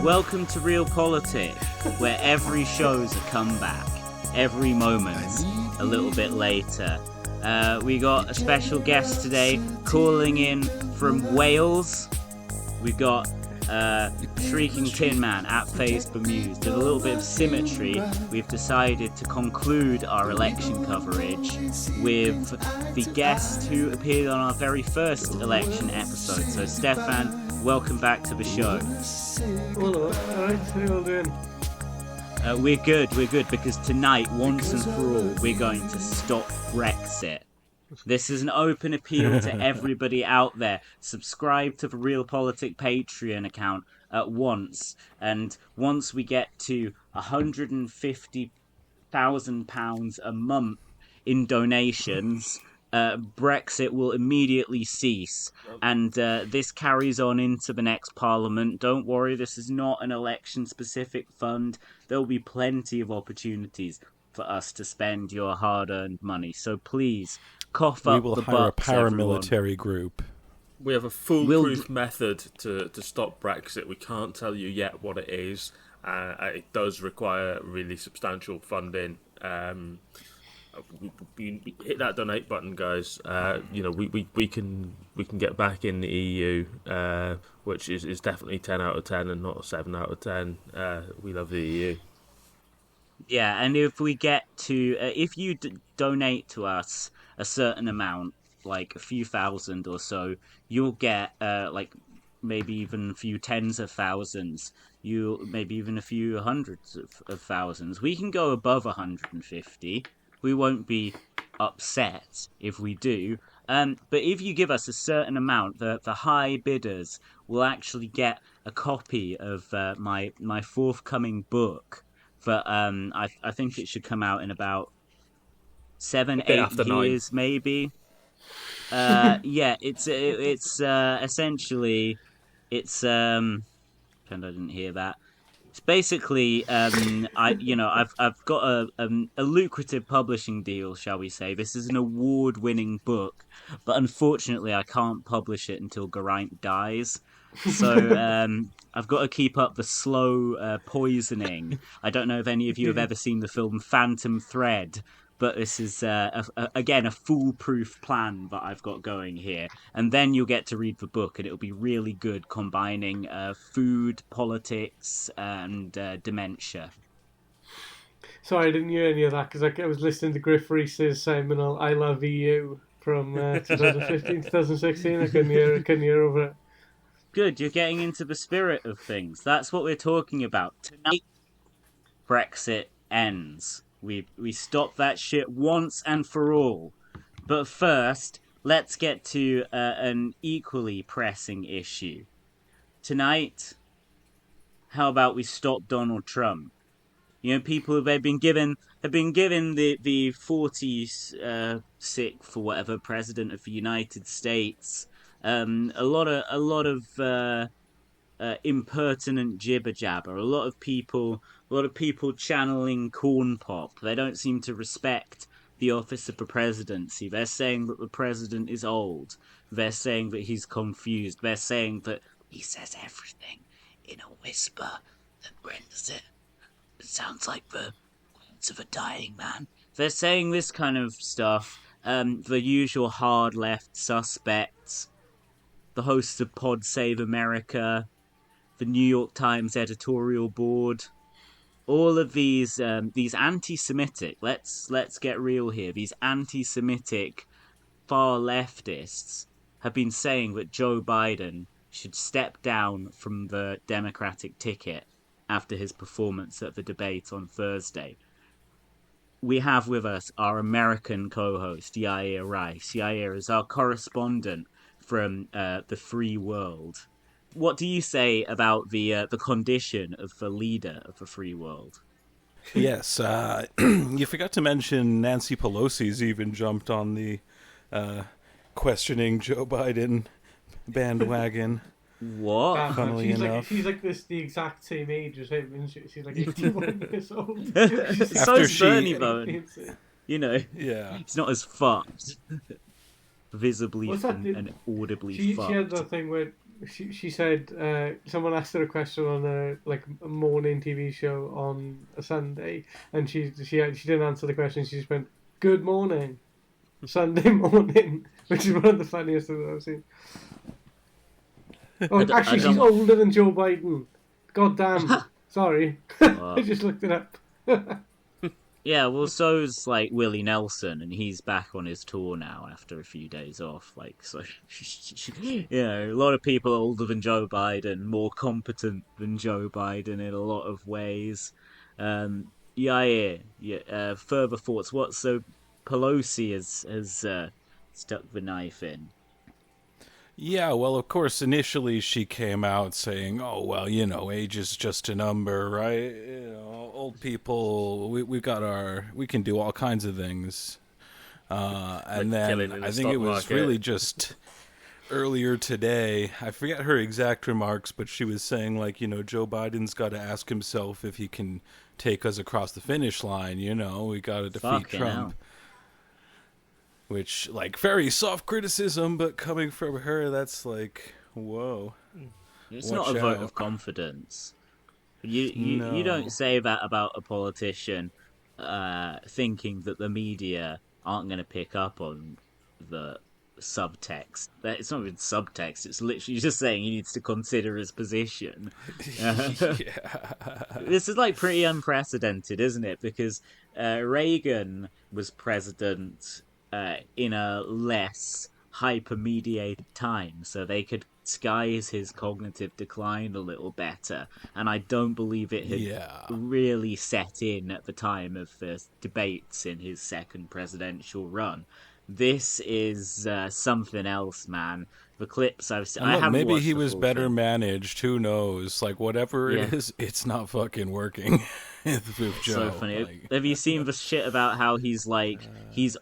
Welcome to Real Politik, where every show's a comeback, every moment's a little bit later. We got a special guest today calling in from Wales. We got Shrieking Tin Man at Face Bemused. In a little bit of symmetry, we've decided to conclude our election coverage with the guest who appeared on our very first election episode. So, Stefan, welcome back to the show. Hello, alright, how are you all doing? We're good, because tonight, once and for all, we're going to stop Brexit. This is an open appeal to everybody out there. Subscribe to the Real Politik Patreon account at once, and once we get to £150,000 a month in donations, Brexit will immediately cease, and this carries on into the next Parliament. Don't worry, this is not an election-specific fund. There will be plenty of opportunities for us to spend your hard-earned money, so please cough up the butts. We will hire a paramilitary group. We have a foolproof method to stop Brexit. We can't tell you yet what it is. It does require really substantial funding. Hit that donate button, guys. We can get back in the EU, which is definitely 10 out of 10 and not 7 out of 10. We love the EU. Yeah, and if we get to if you donate to us a certain amount, like a few thousand or so, you'll get maybe even a few tens of thousands. Maybe even a few hundreds of thousands. We can go above 150. We won't be upset if we do. But if you give us a certain amount, the high bidders will actually get a copy of my forthcoming book. But I think it should come out in about 7-8 years, 9. Maybe. Yeah, it's essentially pretend I didn't hear that. It's basically I've got a lucrative publishing deal, shall we say. This is an award-winning book, but unfortunately I can't publish it until Geraint dies. So I've got to keep up the slow poisoning. I don't know if any of you have ever seen the film Phantom Thread, but this is, again, a foolproof plan that I've got going here. And then you'll get to read the book, and it'll be really good, combining food, politics, and dementia. Sorry, I didn't hear any of that, because I was listening to Griff Rhys's seminal I Love EU from 2015, 2016. I couldn't hear over it. Good, you're getting into the spirit of things. That's what we're talking about. Tonight, Brexit ends. We stop that shit once and for all. But first, let's get to an equally pressing issue. Tonight, how about we stop Donald Trump? You know, people have been given the 46th for whatever president of the United States. A lot of impertinent jibber jabber. A lot of people channeling corn pop. They don't seem to respect the office of the presidency. They're saying that the president is old. They're saying that he's confused. They're saying that he says everything in a whisper that renders it. It sounds like the words of a dying man. They're saying this kind of stuff. The usual hard left suspects. The hosts of Pod Save America, the New York Times editorial board, all of these anti-Semitic, let's get real here, these anti-Semitic far leftists have been saying that Joe Biden should step down from the Democratic ticket after his performance at the debate on Thursday. We have with us our American co-host, Yair Rice. Yair is our correspondent from the free world. What do you say about the condition of the leader of the free world? Yes, you forgot to mention Nancy Pelosi's even jumped on the questioning Joe Biden bandwagon. What? Funnily enough. She's like the exact same age as him, isn't she? She's like 81 years old. So is Bernie, though. You know, yeah, he's not as fucked. Visibly and audibly fucked. She had that thing where she said someone asked her a question on a morning TV show on a Sunday, and she didn't answer the question. She just went, "Good morning, Sunday morning," which is one of the funniest things I've seen. Oh, actually, she's older than Joe Biden. God damn. Sorry, I just looked it up. Yeah, well, so's like Willie Nelson, and he's back on his tour now after a few days off. Like, so, a lot of people older than Joe Biden, more competent than Joe Biden in a lot of ways. Further thoughts? What? So Pelosi has stuck the knife in. Yeah, well, of course, initially she came out saying, "Oh, well, age is just a number, right? Old people, we can do all kinds of things." And then I think it was really just earlier today. I forget her exact remarks, but she was saying, like, Joe Biden's got to ask himself if he can take us across the finish line. We got to defeat Trump. Hell. Which, like, very soft criticism, but coming from her, that's like, whoa. It's not a vote of confidence. You don't say that about a politician thinking that the media aren't going to pick up on the subtext. It's not even subtext, it's literally just saying he needs to consider his position. This is, like, pretty unprecedented, isn't it? Because Reagan was president in a less hyper-mediated time, so they could disguise his cognitive decline a little better, and I don't believe it had really set in at the time of the debates in his second presidential run. This is something else, man. The clips I've seen... Maybe he was better managed, who knows? Like, whatever it is, it's not fucking working. With Joe. So funny. Have you seen the shit about how he's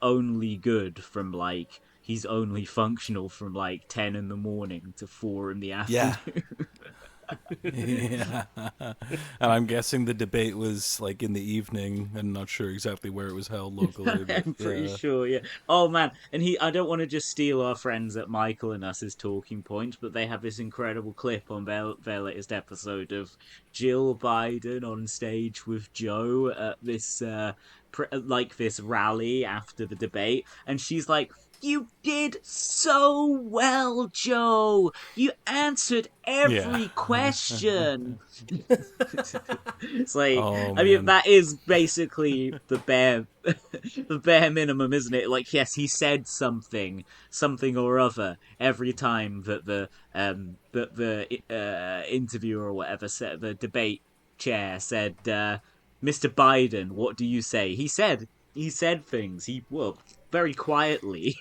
only good from, like, he's only functional from, like, 10 in the morning to 4 in the afternoon? Yeah. And I'm guessing the debate was, like, in the evening. I'm not sure exactly where it was held locally. But, I'm pretty sure, yeah. Oh, man. And I don't want to just steal our friends at Michael and us as talking points, but they have this incredible clip on their latest episode of Jill Biden on stage with Joe at this, this rally after the debate. And she's like, "You did so well, Joe. You answered every question." It's like, I mean, that is basically the bare minimum, isn't it? Like, yes, he said something or other every time that the interviewer or whatever said, the debate chair said, "Mr. Biden, what do you say?" He said things. Very quietly.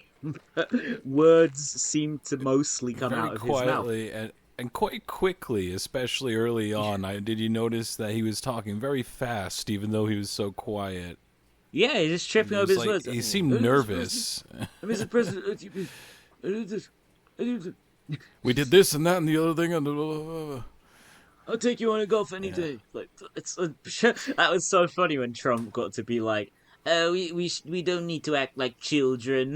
Words seem to mostly come out of his mouth. And quite quickly, especially early on. Did you notice that he was talking very fast, even though he was so quiet? Yeah, he's just tripping over his words. He seemed nervous. Mr. President, we did this and that and the other thing. I'll take you on a golf any day. Like, that was so funny when Trump got to be like, "Oh, we don't need to act like children."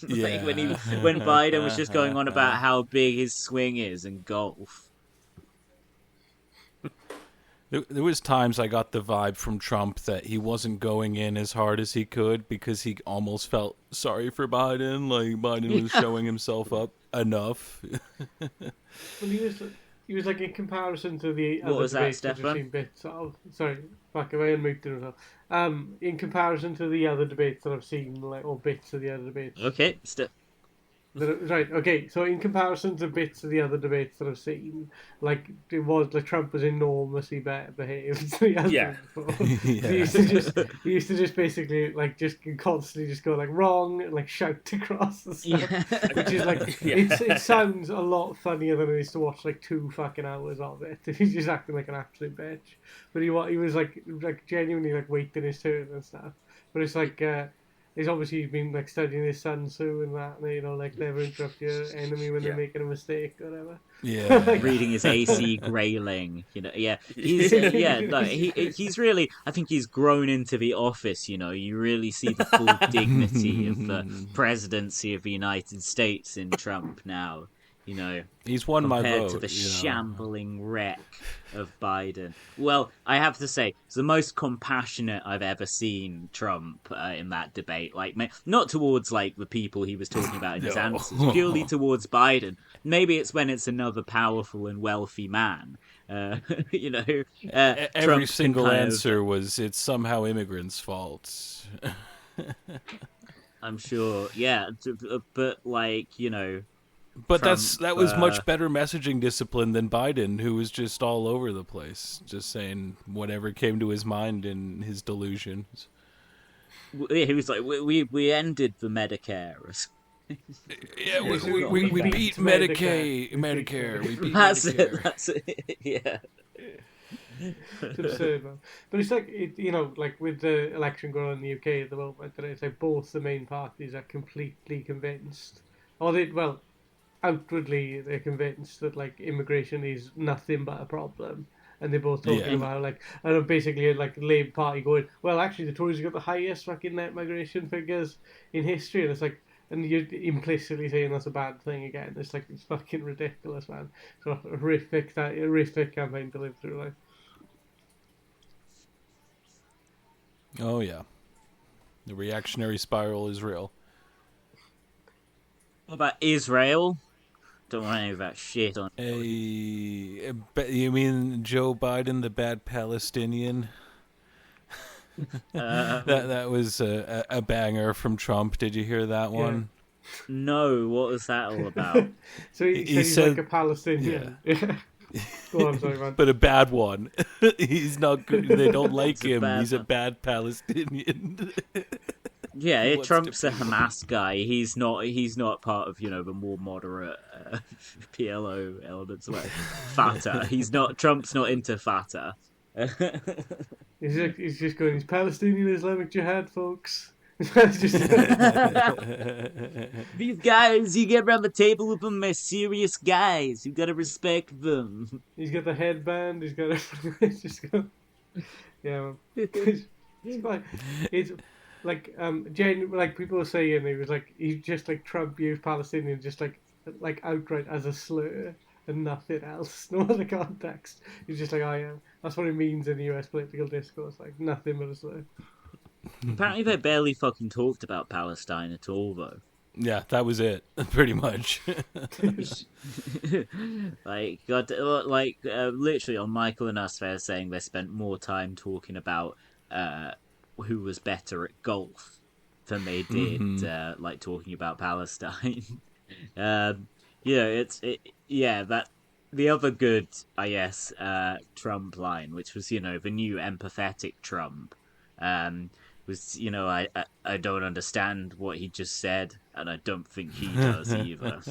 Like when Biden was just going on about how big his swing is in golf. There was times I got the vibe from Trump that he wasn't going in as hard as he could because he almost felt sorry for Biden. Like, Biden was showing himself up enough. Well, he was like, in comparison to the what other was that, debates Stefan? I've seen bits of. Sorry, back away and moved it up. In comparison to the other debates that I've seen, like, or bits of the other debates. Okay, Right, okay, so in comparison to bits of the other debates that I've seen, like, it was, like, Trump was enormously better behaved than the others before. He used to just basically, like, just constantly just go, like, wrong, and, like, shout across and stuff. Which is, like, it sounds a lot funnier than it is to watch, like, 2 fucking hours of it. He's just acting like an absolute bitch. But he was, like genuinely, like, waiting his turn and stuff. But it's, like, he's obviously been, like, studying his Sun Tzu and that, like, never interrupt your enemy when they're making a mistake or whatever. Yeah. Reading his AC Grayling, he's he's really, I think he's grown into the office. You really see the full dignity of the presidency of the United States in Trump now. He's won my compared vote to the shambling wreck of Biden. Well, I have to say, it's the most compassionate I've ever seen Trump in that debate. Like, not towards like the people he was talking about in his answers, purely towards Biden. Maybe it's when it's another powerful and wealthy man. Every Trump single answer was it's somehow immigrants' fault. I'm sure, yeah, but But Trump, that was much better messaging discipline than Biden, who was just all over the place, just saying whatever came to his mind in his delusions. He was like, "We ended the Medicare." Yeah, we beat Medicare. We beat Medicare. That's it. Yeah. It's absurd, man. But it's like like with the election going on in the UK at the moment, it's like both the main parties are completely convinced, outwardly they're convinced that like immigration is nothing but a problem, and they're both talking about and basically like the Labour Party going, well, actually the Tories have got the highest fucking net migration figures in history, and it's like, and you're implicitly saying that's a bad thing again. It's like, it's fucking ridiculous, man. So horrific campaign to live through, like. Oh yeah, the reactionary spiral is real. What about Israel? Don't want any of that shit on. You mean Joe Biden, the bad Palestinian? That was a banger from Trump. Did you hear that one? No, what was that all about? So he said like a Palestinian. Yeah. Go on, sorry, man. But a bad one. He's not good. They don't like him. He's a bad Palestinian. Yeah, Trump's a Hamas guy. He's not part of the more moderate PLO elements like Fatah. Trump's not into Fatah. He's just going, he's Palestinian Islamic Jihad, folks. These guys, you get around the table with them, they're serious guys. You gotta respect them. He's got the headband. He's got everything. It's just yeah. It's like like people were saying, he was like, he just like Trump used Palestinian just like outright as a slur and nothing else, no other context. He's just like, I am. That's what it means in the US political discourse, like nothing but a slur. Apparently they barely fucking talked about Palestine at all, though. Yeah, that was it, pretty much. Literally on Michael and Us, they're saying they spent more time talking about who was better at golf than they did talking about Palestine. That the other good, I guess, Trump line, which was the new empathetic Trump, was I don't understand what he just said, and I don't think he does either.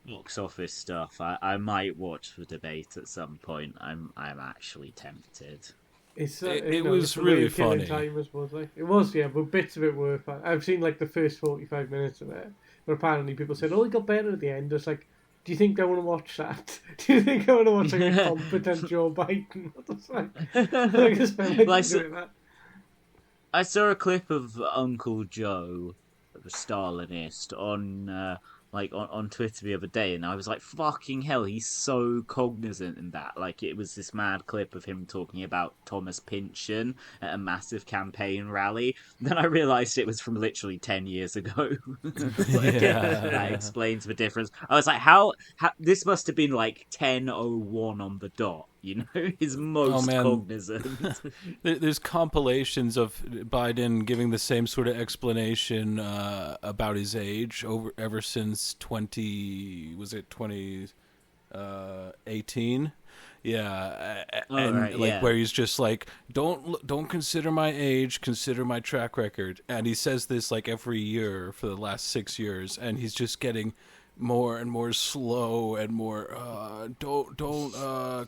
Box office stuff. I might watch the debate at some point. I'm actually tempted. It was really funny. Time, I suppose, like. It was, yeah, but bits of it were fun. I've seen like the first 45 minutes of it, but apparently people said, "Oh, it got better at the end." It's like, do you think I want to watch that? Do you think I want to watch like a competent Joe Biden? What the fuck? I saw a clip of Uncle Joe, the Stalinist, on Twitter the other day, and I was like, fucking hell, he's so cognizant in that. Like, it was this mad clip of him talking about Thomas Pynchon at a massive campaign rally. Then I realised it was from literally 10 years ago. That explains the difference. I was like, how this must have been like 10:01 on the dot. He's most cognizant. There's compilations of Biden giving the same sort of explanation about his age ever since 2018? Yeah, where he's just like, don't consider my age, consider my track record, and he says this like every year for the last 6 years, and he's just getting more and more slow and more don't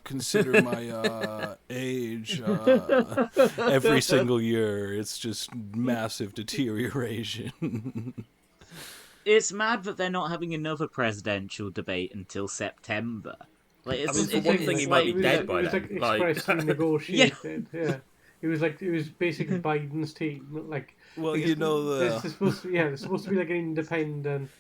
consider my age every single year. It's just massive deterioration. It's mad that they're not having another presidential debate until September. Like, for one thing, he might be dead by then. It was expressly negotiated. Yeah. It was basically Biden's team. Like, well, there's supposed to be like an independent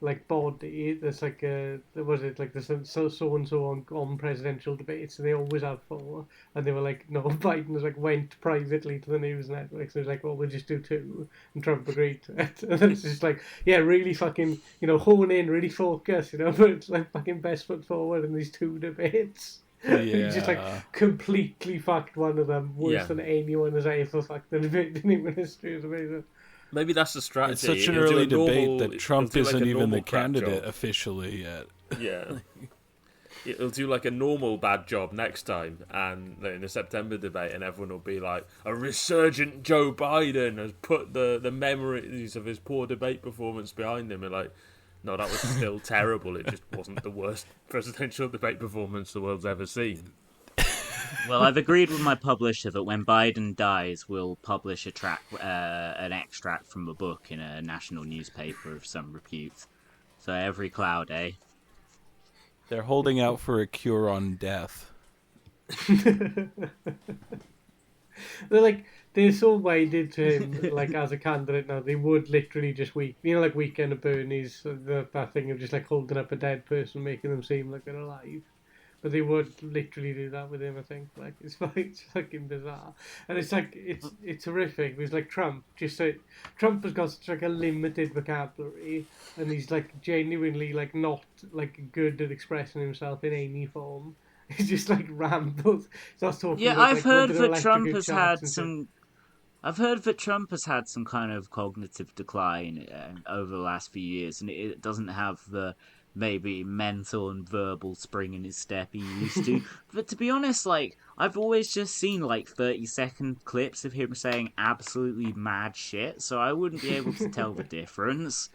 like body that's like was it like the so and so on presidential debates, and they always have 4, and they were like, no, Biden was like went privately to the news network, so it was like, well, we'll just do 2, and Trump agreed to it. And then it's just like, yeah, really fucking, hone in, really focus, but it's like fucking best foot forward in these 2 debates. Yeah. He just like completely fucked one of them worse than anyone has ever fucked the debate in human history. It's amazing. Maybe that's the strategy. It's such an He'll do early a normal- debate that Trump he'll do like isn't a even the normal crap candidate job. officially yet. Yeah. He'll do like a normal bad job next time, and in the September debate, and everyone will be like, a resurgent Joe Biden has put the memories of his poor debate performance behind him, and like, no, that was still terrible. It just wasn't the worst presidential debate performance the world's ever seen. Well, I've agreed with my publisher that when Biden dies, we'll publish an extract from a book in a national newspaper of some repute. So every cloud, eh? They're holding out for a cure on death. They're so wedded to him, like, as a candidate now, they would literally just like Weekend at Bernie's, that thing of just like holding up a dead person, making them seem like they're alive. But they would literally do that with him, I think. Like, it's fucking bizarre. And it's like, it's horrific. It's like Trump Trump has got such like a limited vocabulary, and he's like genuinely like not like good at expressing himself in any form. He's just like rambles. Starts talking Yeah, about, I've heard that electrical Trump has charts had and some. I've heard that Trump has had some kind of cognitive decline over the last few years, and it doesn't have the maybe mental and verbal spring in his step he used to. But to be honest, like, I've always just seen like 30-second clips of him saying absolutely mad shit, so I wouldn't be able to tell the difference.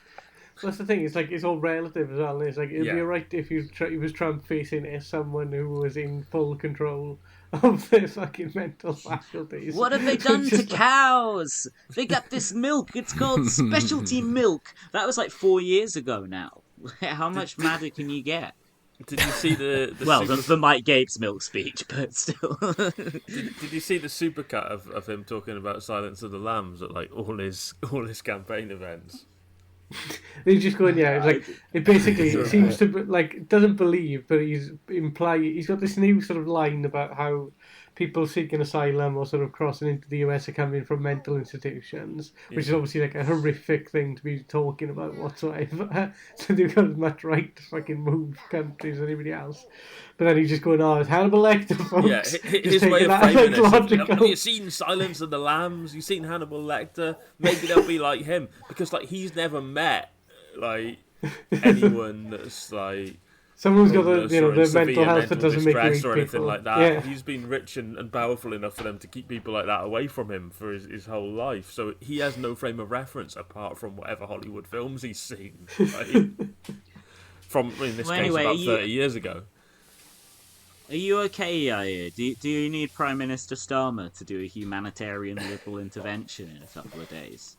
That's the thing. It's like it's all relative as well. It's like it'd be alright if he was Trump facing as someone who was in full control of their fucking mental faculties. What have they done to cows? They got this milk. It's called specialty milk. That was like 4 years ago now. How much madder can you get? Did you see the well, the Mike Gapes milk speech, but still. Did you see the supercut of him talking about Silence of the Lambs at like all his campaign events? He's just going, it's like it basically seems to be, like doesn't believe, but he's got this new sort of line about how people seeking asylum or sort of crossing into the US are coming from mental institutions, which is obviously like a horrific thing to be talking about whatsoever. So they've got as much right to fucking move countries as anybody else. But then he's just going, it's Hannibal Lecter, folks. Yeah, his way of framing it. Have you seen Silence of the Lambs? You've seen Hannibal Lecter? Maybe they'll be like him. Because like he's never met like anyone that's like someone's got the mental health that doesn't make you eat or anything people. like that. Yeah. He's been rich and powerful enough for them to keep people like that away from him for his whole life. So he has no frame of reference apart from whatever Hollywood films he's seen. Right? From in this case about 30 years ago. Are you okay, Yair? Do you need Prime Minister Starmer to do a humanitarian liberal intervention in a couple of days?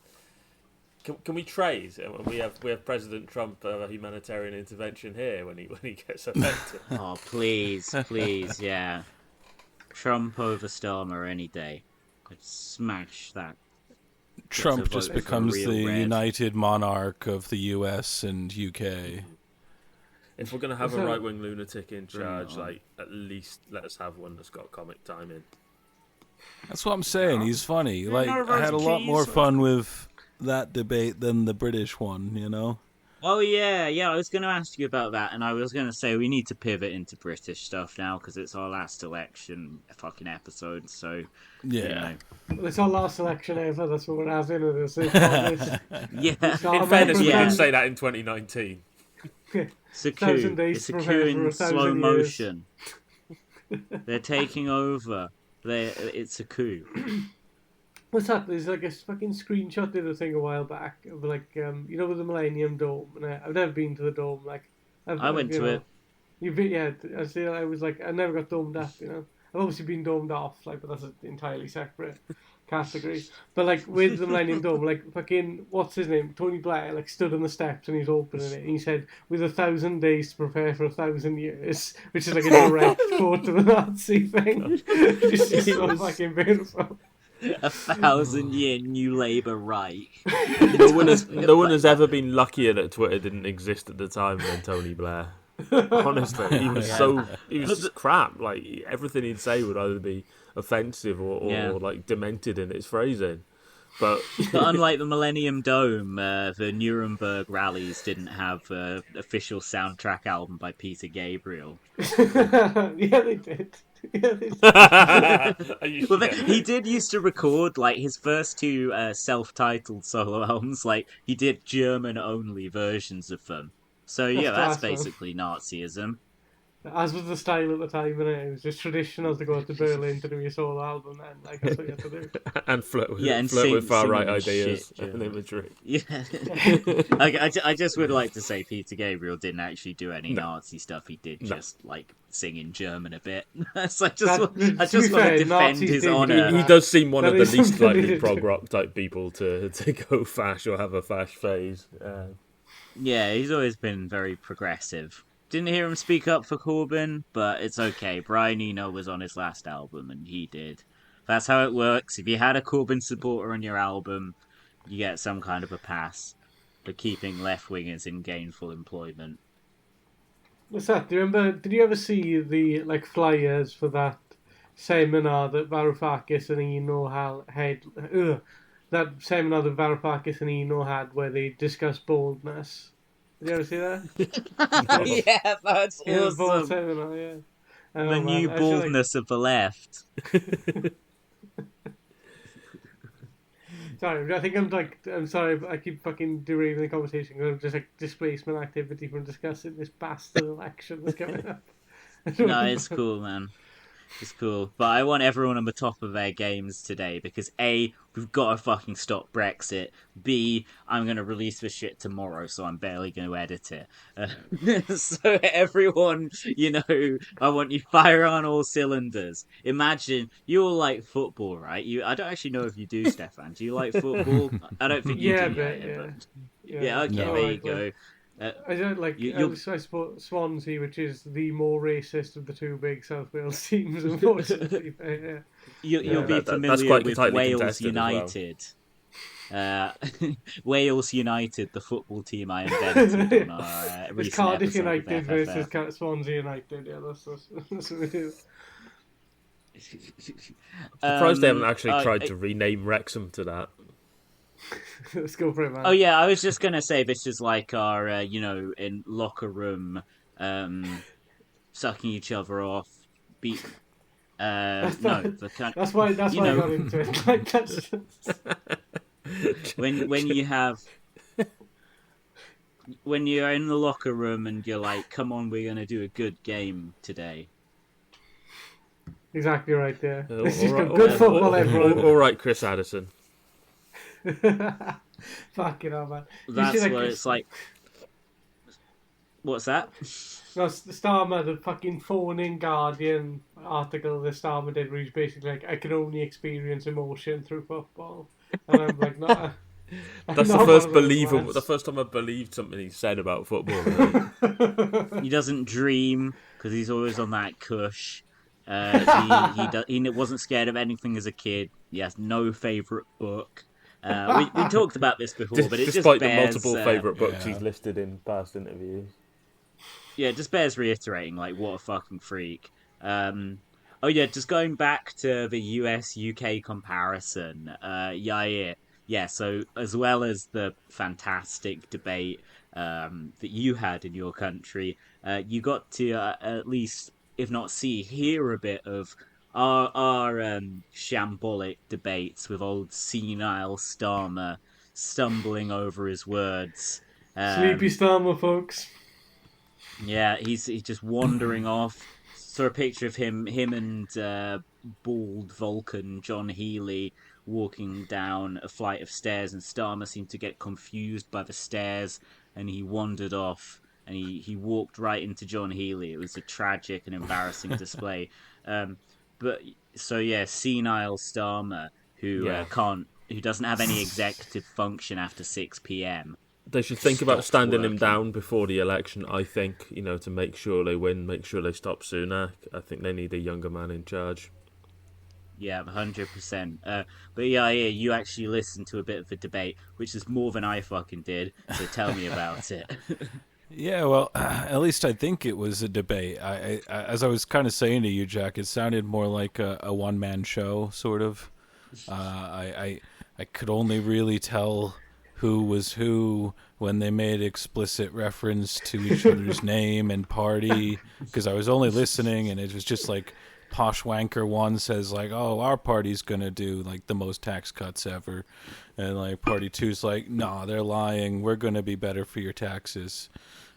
Can we trade? We have President Trump a humanitarian intervention here when he gets affected. Oh, please, yeah. Trump over Starmer any day. I'd smash that. Trump just becomes the red. united monarch of the US and UK. If we're going to have a right-wing lunatic in charge, like, at least let us have one that's got comic timing. That's what I'm saying. He's funny. Like, I had a lot more fun with that debate than the British one, you know? Oh, yeah, I was going to ask you about that, and I was going to say we need to pivot into British stuff now, because it's our last election fucking episode, so, yeah. Well, it's our last election ever, that's what we're having. Yeah. In fairness, we did say that in 2019. It's a coup. It's a coup in slow motion. They're taking over. It's a coup. What's that? There's like a fucking screenshot did a thing a while back of like with the Millennium Dome, and I've never been to the Dome. Like I went to it. You've been, yeah. I was like, I never got domed up. I've obviously been domed off, like, but that's an entirely separate category. But like with the Millennium Dome, like fucking what's his name? Tony Blair like stood on the steps and he's opening it and he said, "With 1,000 days to prepare for 1,000 years," which is like a direct quote to the Nazi thing. It's just so fucking beautiful. A 1,000-year New Labour right. No one has ever been luckier that Twitter didn't exist at the time than Tony Blair. Honestly, he was just crap. Like everything he'd say would either be offensive or like demented in its phrasing. But unlike the Millennium Dome, the Nuremberg rallies didn't have an official soundtrack album by Peter Gabriel. Yeah, they did. He did used to record like his first two self-titled solo albums. Like he did German-only versions of them. So that's basically Nazism. As was the style at the time, and it was just traditional to go to Berlin to do your solo album, and like that's what you had to do. And flirt with far right ideas and imagery. Yeah, I just would like to say Peter Gabriel didn't actually do any Nazi stuff. He did just like sing in German a bit. So I just want to defend Nazis his honour. He does seem one of the least likely prog rock type people to go fash or have a fash phase. Yeah, he's always been very progressive. Didn't hear him speak up for Corbyn, but it's okay. Brian Eno was on his last album, and he did. That's how it works. If you had a Corbyn supporter on your album, you get some kind of a pass for keeping left-wingers in gainful employment. What's that? Do you remember? Did you ever see the flyers for that seminar that Varoufakis and Eno had? That seminar that Varoufakis and Eno had, where they discussed boldness. Did you ever see that? Yeah, that's awesome. Bold seminar, yeah. The new baldness of the left. Sorry, I think I'm sorry, I keep fucking derailing the conversation because I'm just like displacement activity from discussing this bastard election that's coming up. No, it's cool, man. It's cool. But I want everyone on the top of their games today because A, we've got to fucking stop Brexit. B, I'm going to release this shit tomorrow, so I'm barely going to edit it. So everyone, I want you fire on all cylinders. Imagine, you all like football, right? I don't actually know if you do, Stefan. Do you like football? I don't think you do. Yeah, okay, no, there you go. I don't like. I support Swansea, which is the more racist of the two big South Wales teams. Unfortunately, you'll be familiar with Wales United. Wales United, the football team I invented on our recent it's Cardiff episode United versus Swansea United. Yeah, that's what we do. Surprised they haven't actually tried to rename Wrexham to that. Let's go for it, man. Oh yeah, I was just gonna say this is like our, in locker room, sucking each other off, beat. That's why I got into it. Like that's when you're in the locker room and you're like, "Come on, we're gonna do a good game today." Exactly right there. Good football, everyone. All right, Chris Addison. Fucking hell, man. That's what it's like. What's that? No, the Starmer, the fucking phone-in Guardian article the Starmer did, where he's basically like, I can only experience emotion through football. And I'm like, no. That's the first time I believed something he said about football. Right? He doesn't dream, because he's always on that cush. He wasn't scared of anything as a kid. He has no favourite book. We talked about this before, but it despite just bears... the multiple favourite books he's listed in past interviews. Yeah, it just bears reiterating, like, what a fucking freak. Just going back to the US-UK comparison. Yeah, so as well as the fantastic debate that you had in your country, you got to at least, if not hear a bit of our shambolic debates with old senile Starmer stumbling over his words. Sleepy Starmer, folks. Yeah, he's just wandering off. Saw a picture of him and bald Vulcan John Healy walking down a flight of stairs, and Starmer seemed to get confused by the stairs, and he wandered off, and he walked right into John Healy. It was a tragic and embarrassing display. Senile Starmer, who doesn't have any executive function after 6 p.m. They should think about standing him down before the election, I think, to make sure they win, make sure they stop Sunak. I think they need a younger man in charge. Yeah, 100%. But yeah, you actually listened to a bit of the debate, which is more than I fucking did. So tell me about it. Yeah, well, at least I think it was a debate. As I was kind of saying to you, Jack, it sounded more like a one-man show, sort of. I could only really tell who was who when they made explicit reference to each other's name and party, because I was only listening, and it was just like Posh Wanker one says like, "Oh, our party's gonna do like the most tax cuts ever," and like Party Two's like, "Nah, they're lying. We're gonna be better for your taxes."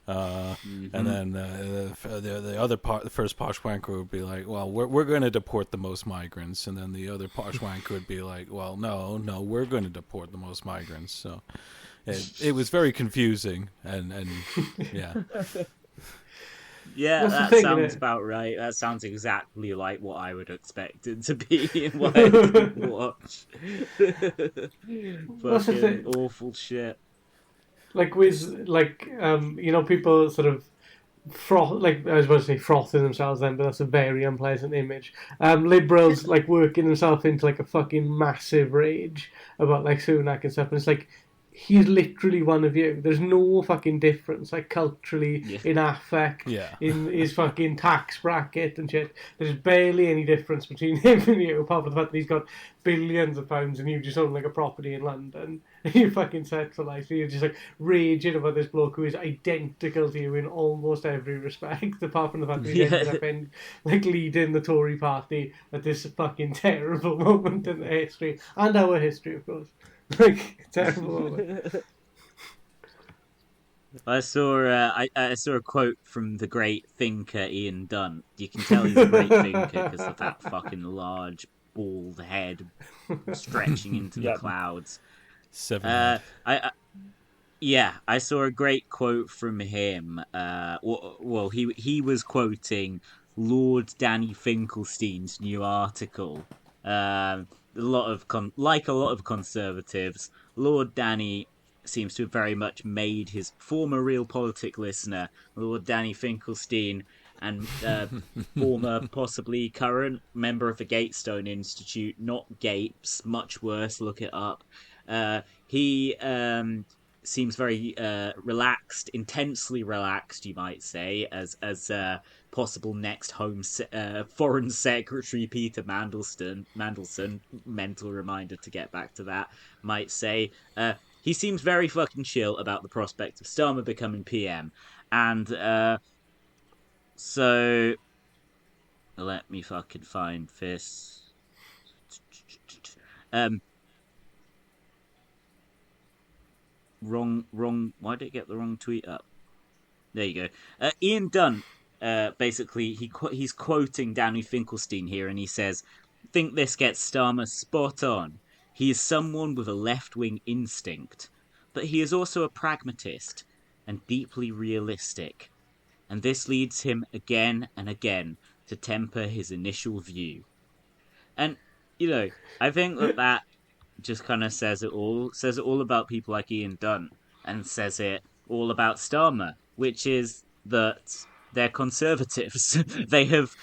And then the other part, the first Posh Wanker would be like, "Well, we're going to deport the most migrants," and then the other Posh Wanker would be like, "Well, no, we're going to deport the most migrants." So it was very confusing, and yeah. Yeah, that sounds about right. That sounds exactly like what I would expect it to be and what I didn't watch. Fucking awful shit. Like with people sort of like I was about to say frothing themselves then, but that's a very unpleasant image. Liberals like working themselves into like a fucking massive rage about like Sunak and stuff, and it's like, he's literally one of you. There's no fucking difference, like culturally, in affect, in his fucking tax bracket and shit. There's barely any difference between him and you, apart from the fact that he's got billions of pounds and you just own like a property in London. And you're fucking set for life. So you're just like raging about this bloke who is identical to you in almost every respect, apart from the fact that he ended up in like leading the Tory party at this fucking terrible moment in their history, and our history, of course. Like, terrible. I saw a quote from the great thinker Ian Dunt. You can tell he's a great thinker because of that fucking large bald head stretching into the clouds. I saw a great quote from him. Well, he was quoting Lord Danny Finkelstein's new article. A lot of conservatives, Lord Danny seems to have very much made his former Real Politik listener, Lord Danny Finkelstein, and former, possibly current member of the Gatestone Institute, not Gapes, much worse, look it up. He seems very relaxed, intensely relaxed, you might say, as possible next Foreign Secretary Peter Mandelson, mental reminder to get back to that, might say. He seems very fucking chill about the prospect of Starmer becoming PM. And so let me fucking find this. Wrong. Why did it get the wrong tweet up? There you go. Ian Dunt, basically, he's quoting Danny Finkelstein here, and he says, "Think this gets Starmer spot on. He is someone with a left-wing instinct, but he is also a pragmatist and deeply realistic, and this leads him again and again to temper his initial view." And I think that just kind of says it all about people like Ian Dunt, and says it all about Starmer, which is that they're conservatives. They have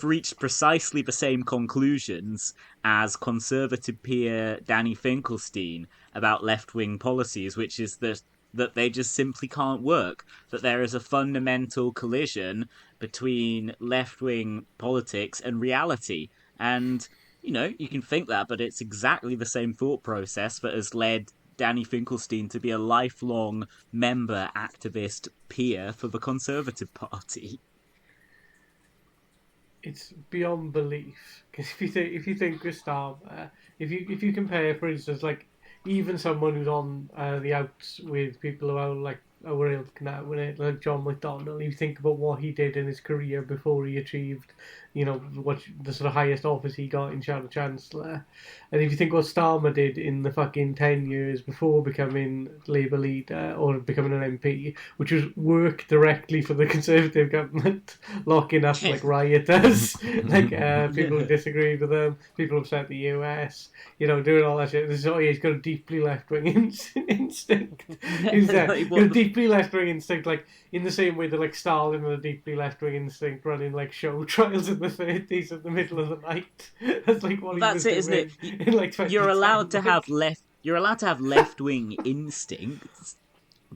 reached precisely the same conclusions as conservative peer Danny Finkelstein about left-wing policies, which is that they just simply can't work, that there is a fundamental collision between left-wing politics and reality. And you can think that, but it's exactly the same thought process that has led Danny Finkelstein to be a lifelong member, activist, peer for the Conservative Party. It's beyond belief. Because if you think with Starmer, if you compare, for instance, like even someone who's on the outs with people who are like our ilk now, like John McDonnell, you think about what he did in his career before he achieved, what the sort of highest office he got in Shadow Chancellor. And if you think what Starmer did in the fucking 10 years before becoming Labour leader or becoming an MP, which was work directly for the Conservative government, locking up like rioters, like people who disagreed with them, who upset the US, doing all that shit. He's got a deeply left-wing instinct. He's got a deeply deeply left-wing instinct, like in the same way that like Stalin had a deeply left-wing instinct running like show trials in the 30s in the middle of the night. That's like what he was That's it, isn't doing it? in like 2010. You're allowed to like. have left-wing instincts,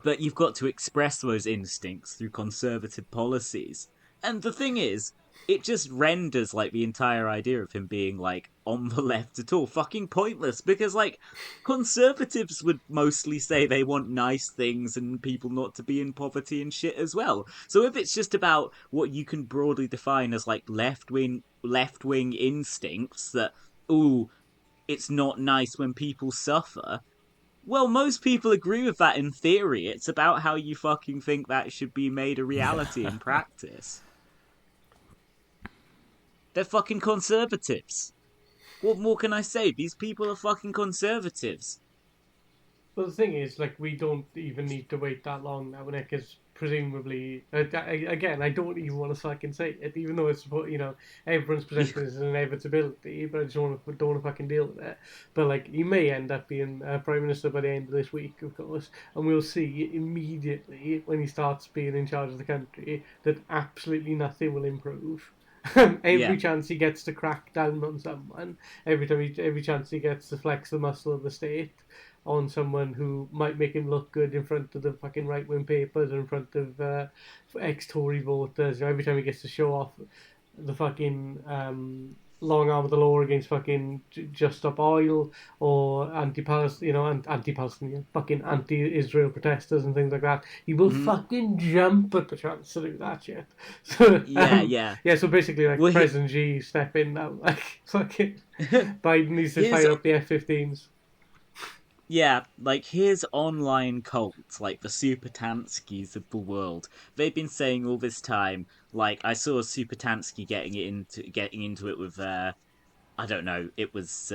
but you've got to express those instincts through conservative policies. And the thing is, it just renders like the entire idea of him being like on the left at all fucking pointless, because like conservatives would mostly say they want nice things and people not to be in poverty and shit as well. So if it's just about what you can broadly define as like left-wing instincts, that ooh, it's not nice when people suffer, well, most people agree with that in theory. It's about how you fucking think that should be made a reality in practice. They're fucking conservatives. What more can I say? These people are fucking conservatives. Well, the thing is, like, we don't even need to wait that long now, Nick, because presumably, again, I don't even want to fucking say it, even though it's, you know, everyone's presented as an inevitability, but I just don't want to fucking deal with it. But, like, he may end up being Prime Minister by the end of this week, of course, and we'll see immediately when he starts being in charge of the country that absolutely nothing will improve. Every chance he gets to crack down on someone, every chance he gets to flex the muscle of the state on someone who might make him look good in front of the fucking right-wing papers or in front of ex-Tory voters. You know, every time he gets to show off the fucking long arm of the law against fucking Just Stop Oil or anti-Palestinian, fucking anti-Israel protesters and things like that, he will fucking jump at the chance to do that shit. So, yeah. So basically, like, President Xi step in now, like, fucking Biden needs to fire up the F-15s. Yeah, like his online cult, like the Supertanskis of the world, they've been saying all this time. Like, I saw Supertansky getting into it with I don't know, it was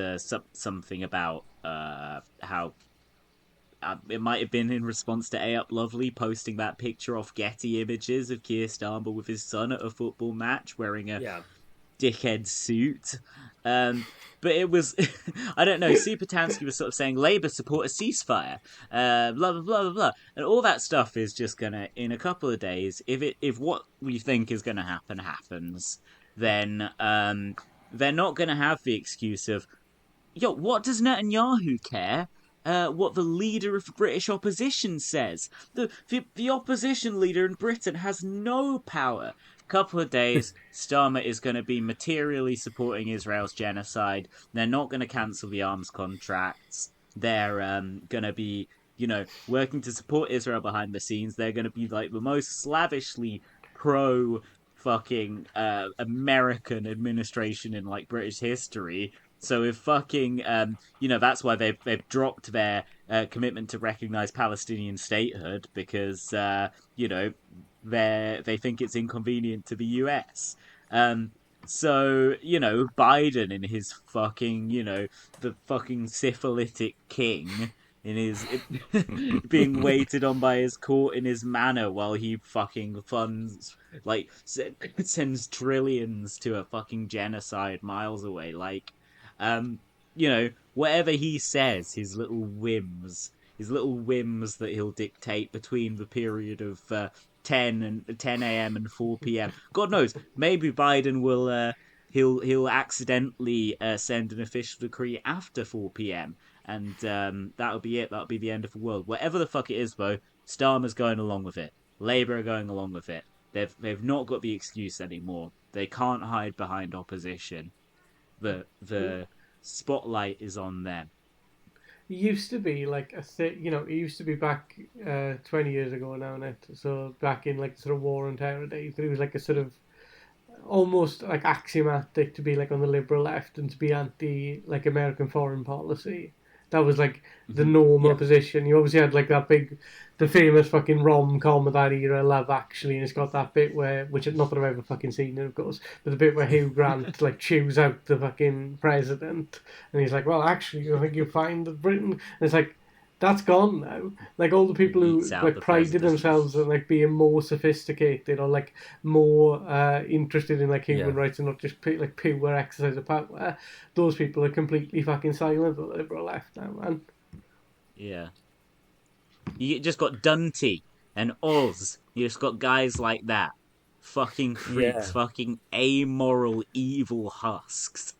something about how it might have been in response to A Up Lovely posting that picture off Getty Images of Keir Starmer with his son at a football match wearing a dickhead suit. But it was, I don't know, Supertansky was sort of saying Labour support a ceasefire, blah, blah, blah, blah, blah. And all that stuff is just going to, in a couple of days, if what we think is going to happen happens, then they're not going to have the excuse of, yo, what does Netanyahu care? What the leader of the British opposition says. The opposition leader in Britain has no power. Couple of days, Starmer is going to be materially supporting Israel's genocide. They're not going to cancel the arms contracts. They're going to be, you know, working to support Israel behind the scenes. They're going to be like the most slavishly pro fucking American administration in like British history. So if fucking, you know, that's why they've dropped their commitment to recognise Palestinian statehood, because, you know, they think it's inconvenient to the US. So, you know, Biden in his fucking, you know, the fucking syphilitic king in his being waited on by his court in his manor while he fucking funds, like, sends trillions to a fucking genocide miles away. Like, you know, whatever he says, his little whims that he'll dictate between the period of 10 a.m. and 4 p.m. God knows, maybe Biden will he'll accidentally send an official decree after 4 p.m. and that'll be it. That'll be the end of the world. Whatever the fuck it is, though, Starmer's going along with it. Labour are going along with it. They've not got the excuse anymore. They can't hide behind opposition. The spotlight is on them. It used to be like you know, it used to be back 20 years ago now, Net. So back in like sort of war and terror days, it was like a sort of almost like axiomatic to be like on the liberal left and to be anti like American foreign policy. That was like the normal position. You obviously had like the famous fucking rom-com of that era, Love Actually, and it's got that bit where, which not that I've ever fucking seen it, of course, but the bit where Hugh Grant like chews out the fucking president, and he's like, well, actually, I think you'll find that Britain, and it's like, that's gone now. Like all the people who like prided themselves on like being more sophisticated or like more interested in like human rights and not just like pure exercise of power, those people are completely fucking silent on the liberal left now, man. Yeah. You just got Dunty And Oz, you just got guys like that. Fucking freaks, fucking amoral, evil husks.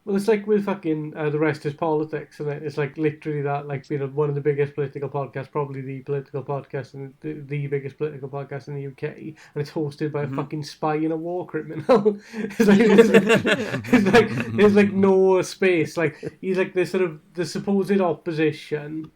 Well, it's like with fucking The Rest is Politics, and it's like literally that, like being one of the biggest political podcasts, probably the political podcast and the biggest political podcast in the UK, and it's hosted by a fucking spy and a war criminal. There's like no space. Like he's like the sort of the supposed opposition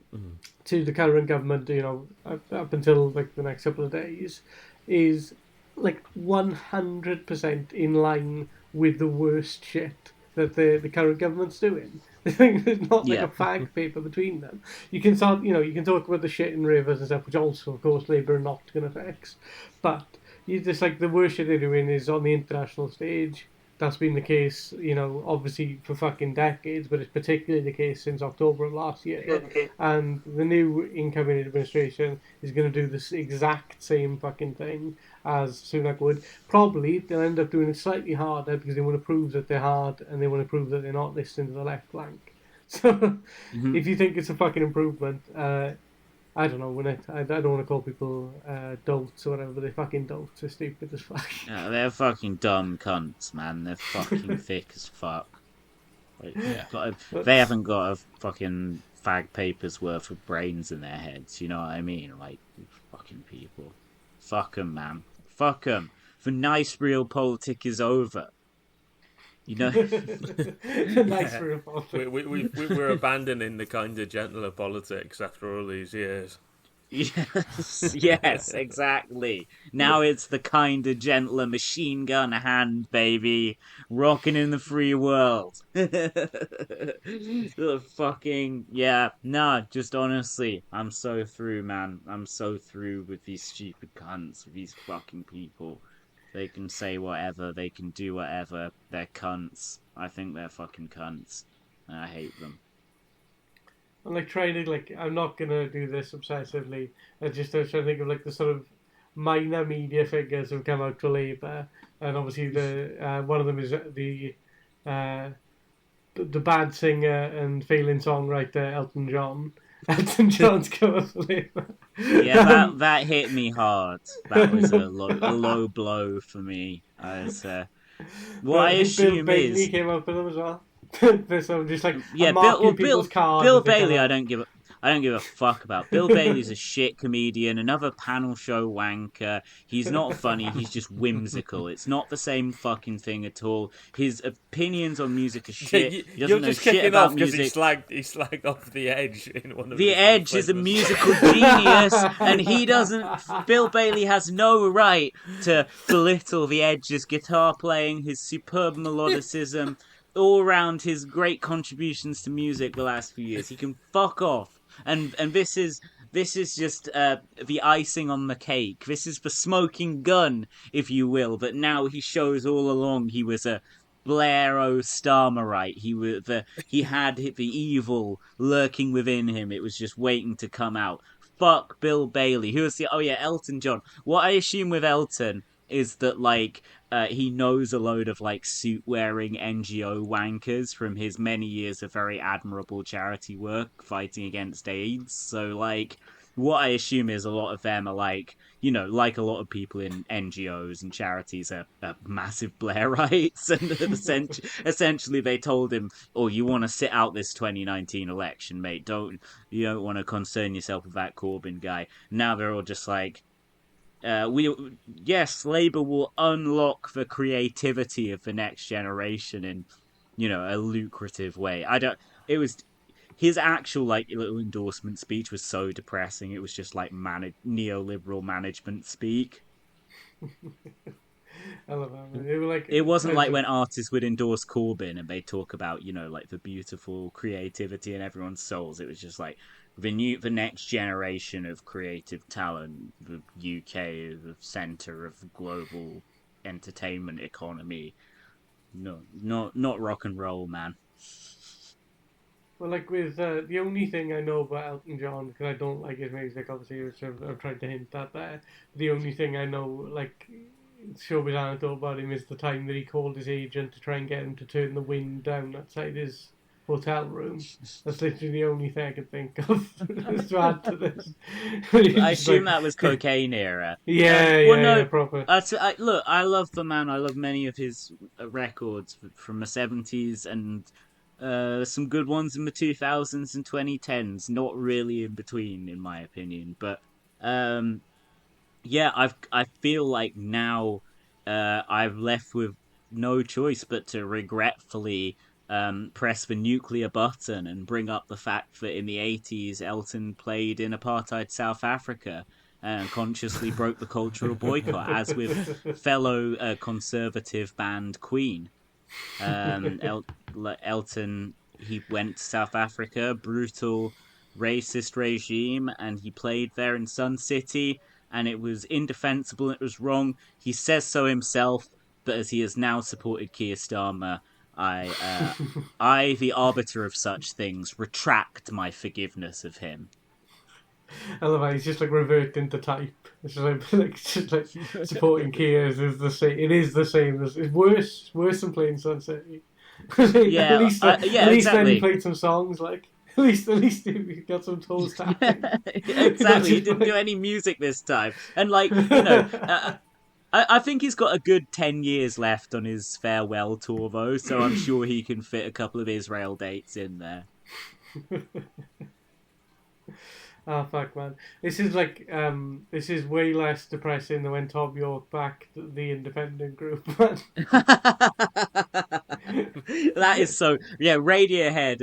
to the current government, you know, up until like the next couple of days, is like 100% in line with the worst shit that the current government's doing. There's not like a fag paper between them. You can start, you know, you can talk about the shit in rivers and stuff, which also, of course, Labour are not going to fix. But you just like the worst shit they're doing is on the international stage. That's been the case, you know, obviously for fucking decades, but it's particularly the case since October of last year. And the new incoming administration is going to do this exact same fucking thing as Sunak would. Probably they'll end up doing it slightly harder because they want to prove that they're hard and they want to prove that they're not listening to the left flank. So if you think it's a fucking improvement, I don't know, when I don't want to call people dolts or whatever, but they're fucking dolts. They're stupid as fuck. Yeah, they're fucking dumb cunts, man. They're fucking thick as fuck. Like, they haven't got a fucking fag paper's worth of brains in their heads, you know what I mean? Like, fucking people. Fuck them, man. Fuck them. The nice real politic is over. You know? Nice real politic. We're abandoning the kind of gentler politics after all these years. Yes, exactly. Now it's the kinder, gentler machine gun hand, baby. Rocking in the free world. Fucking, yeah. Nah, just honestly, I'm so through, man. I'm so through with these stupid cunts, with these fucking people. They can say whatever, they can do whatever. They're cunts. I think they're fucking cunts. And I hate them. I'm like trying to I'm not gonna do this obsessively. I'm trying to think of like the sort of minor media figures who've come out for Labour, and obviously the one of them is the bad singer and failing songwriter Elton John. Elton John's come out for Labour. Yeah, that hit me hard. That was a low blow for me. What I assume Bill is Bailey came out for them as well. So just like Bill Bailey, I don't give a fuck about. Bill Bailey's a shit comedian, another panel show wanker. He's not funny, he's just whimsical. It's not the same fucking thing at all. His opinions on music are shit. He doesn't know shit about music. He slagged off The Edge in one of The Edge is a musical genius, and he doesn't. Bill Bailey has no right to belittle The Edge's guitar playing, his superb melodicism, all around his great contributions to music the last few years. He can fuck off. And this is just the icing on the cake. This is the smoking gun, if you will. But now he shows all along he was a Blairo Starmerite. He had the evil lurking within him. It was just waiting to come out. Fuck Bill Bailey. Who was Elton John. What I assume with Elton is that he knows a load of suit-wearing NGO wankers from his many years of very admirable charity work fighting against AIDS. So what I assume is a lot of them are like a lot of people in NGOs and charities are massive Blairites, and essentially they told him, "Oh, you want to sit out this 2019 election, mate? You don't want to concern yourself with that Corbyn guy." Now they're all just like, Labour will unlock the creativity of the next generation in, a lucrative way. His actual little endorsement speech was so depressing. It was just neoliberal management speak. I love that. It wasn't like when artists would endorse Corbyn and they talk about, the beautiful creativity in everyone's souls. It was just the next generation of creative talent, the UK, the centre of the global entertainment economy. No, not rock and roll, man. Well, with the only thing I know about Elton John, because I don't like his music, obviously, which I've tried to hint at there. The only thing I know, showbiz anecdote about him is the time that he called his agent to try and get him to turn the wind down outside his hotel room. That's literally the only thing I could think of to add to this. I assume that was cocaine era. Yeah, proper. Look, I love the man. I love many of his records from the 70s and some good ones in the 2000s and 2010s. Not really in between, in my opinion. But yeah, I feel like now I've left with no choice but to regretfully press the nuclear button and bring up the fact that in the 80s Elton played in apartheid South Africa and consciously broke the cultural boycott, as with fellow conservative band Queen. Elton, he went to South Africa, brutal racist regime, and he played there in Sun City, and it was indefensible, it was wrong. He says so himself, but as he has now supported Keir Starmer, I, the arbiter of such things, retract my forgiveness of him. I love how he's just like reverting to type. It's just like supporting Keir's is the same. It is the same as it's worse than playing Sun City. Yeah, at least exactly. then he played some songs. Like at least he got some toes tapping. Exactly, he didn't do any music this time, and like I think he's got a good 10 years left on his farewell tour though, so I'm sure he can fit a couple of Israel dates in there. Oh fuck, man! This is like this is way less depressing than when Tom York backed the independent group. That is so. Yeah, Radiohead.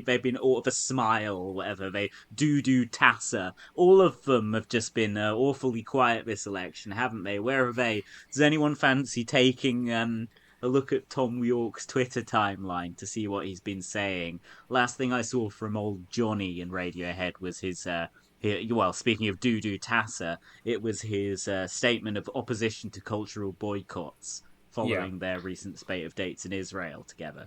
They've been All of a Smile or whatever. They do Tassa. All of them have just been awfully quiet this election, haven't they? Where are they? Does anyone fancy taking a look at Tom York's Twitter timeline to see what he's been saying? Last thing I saw from old Johnny in Radiohead was his well, speaking of do Tassa, it was his statement of opposition to cultural boycotts following their recent spate of dates in Israel together.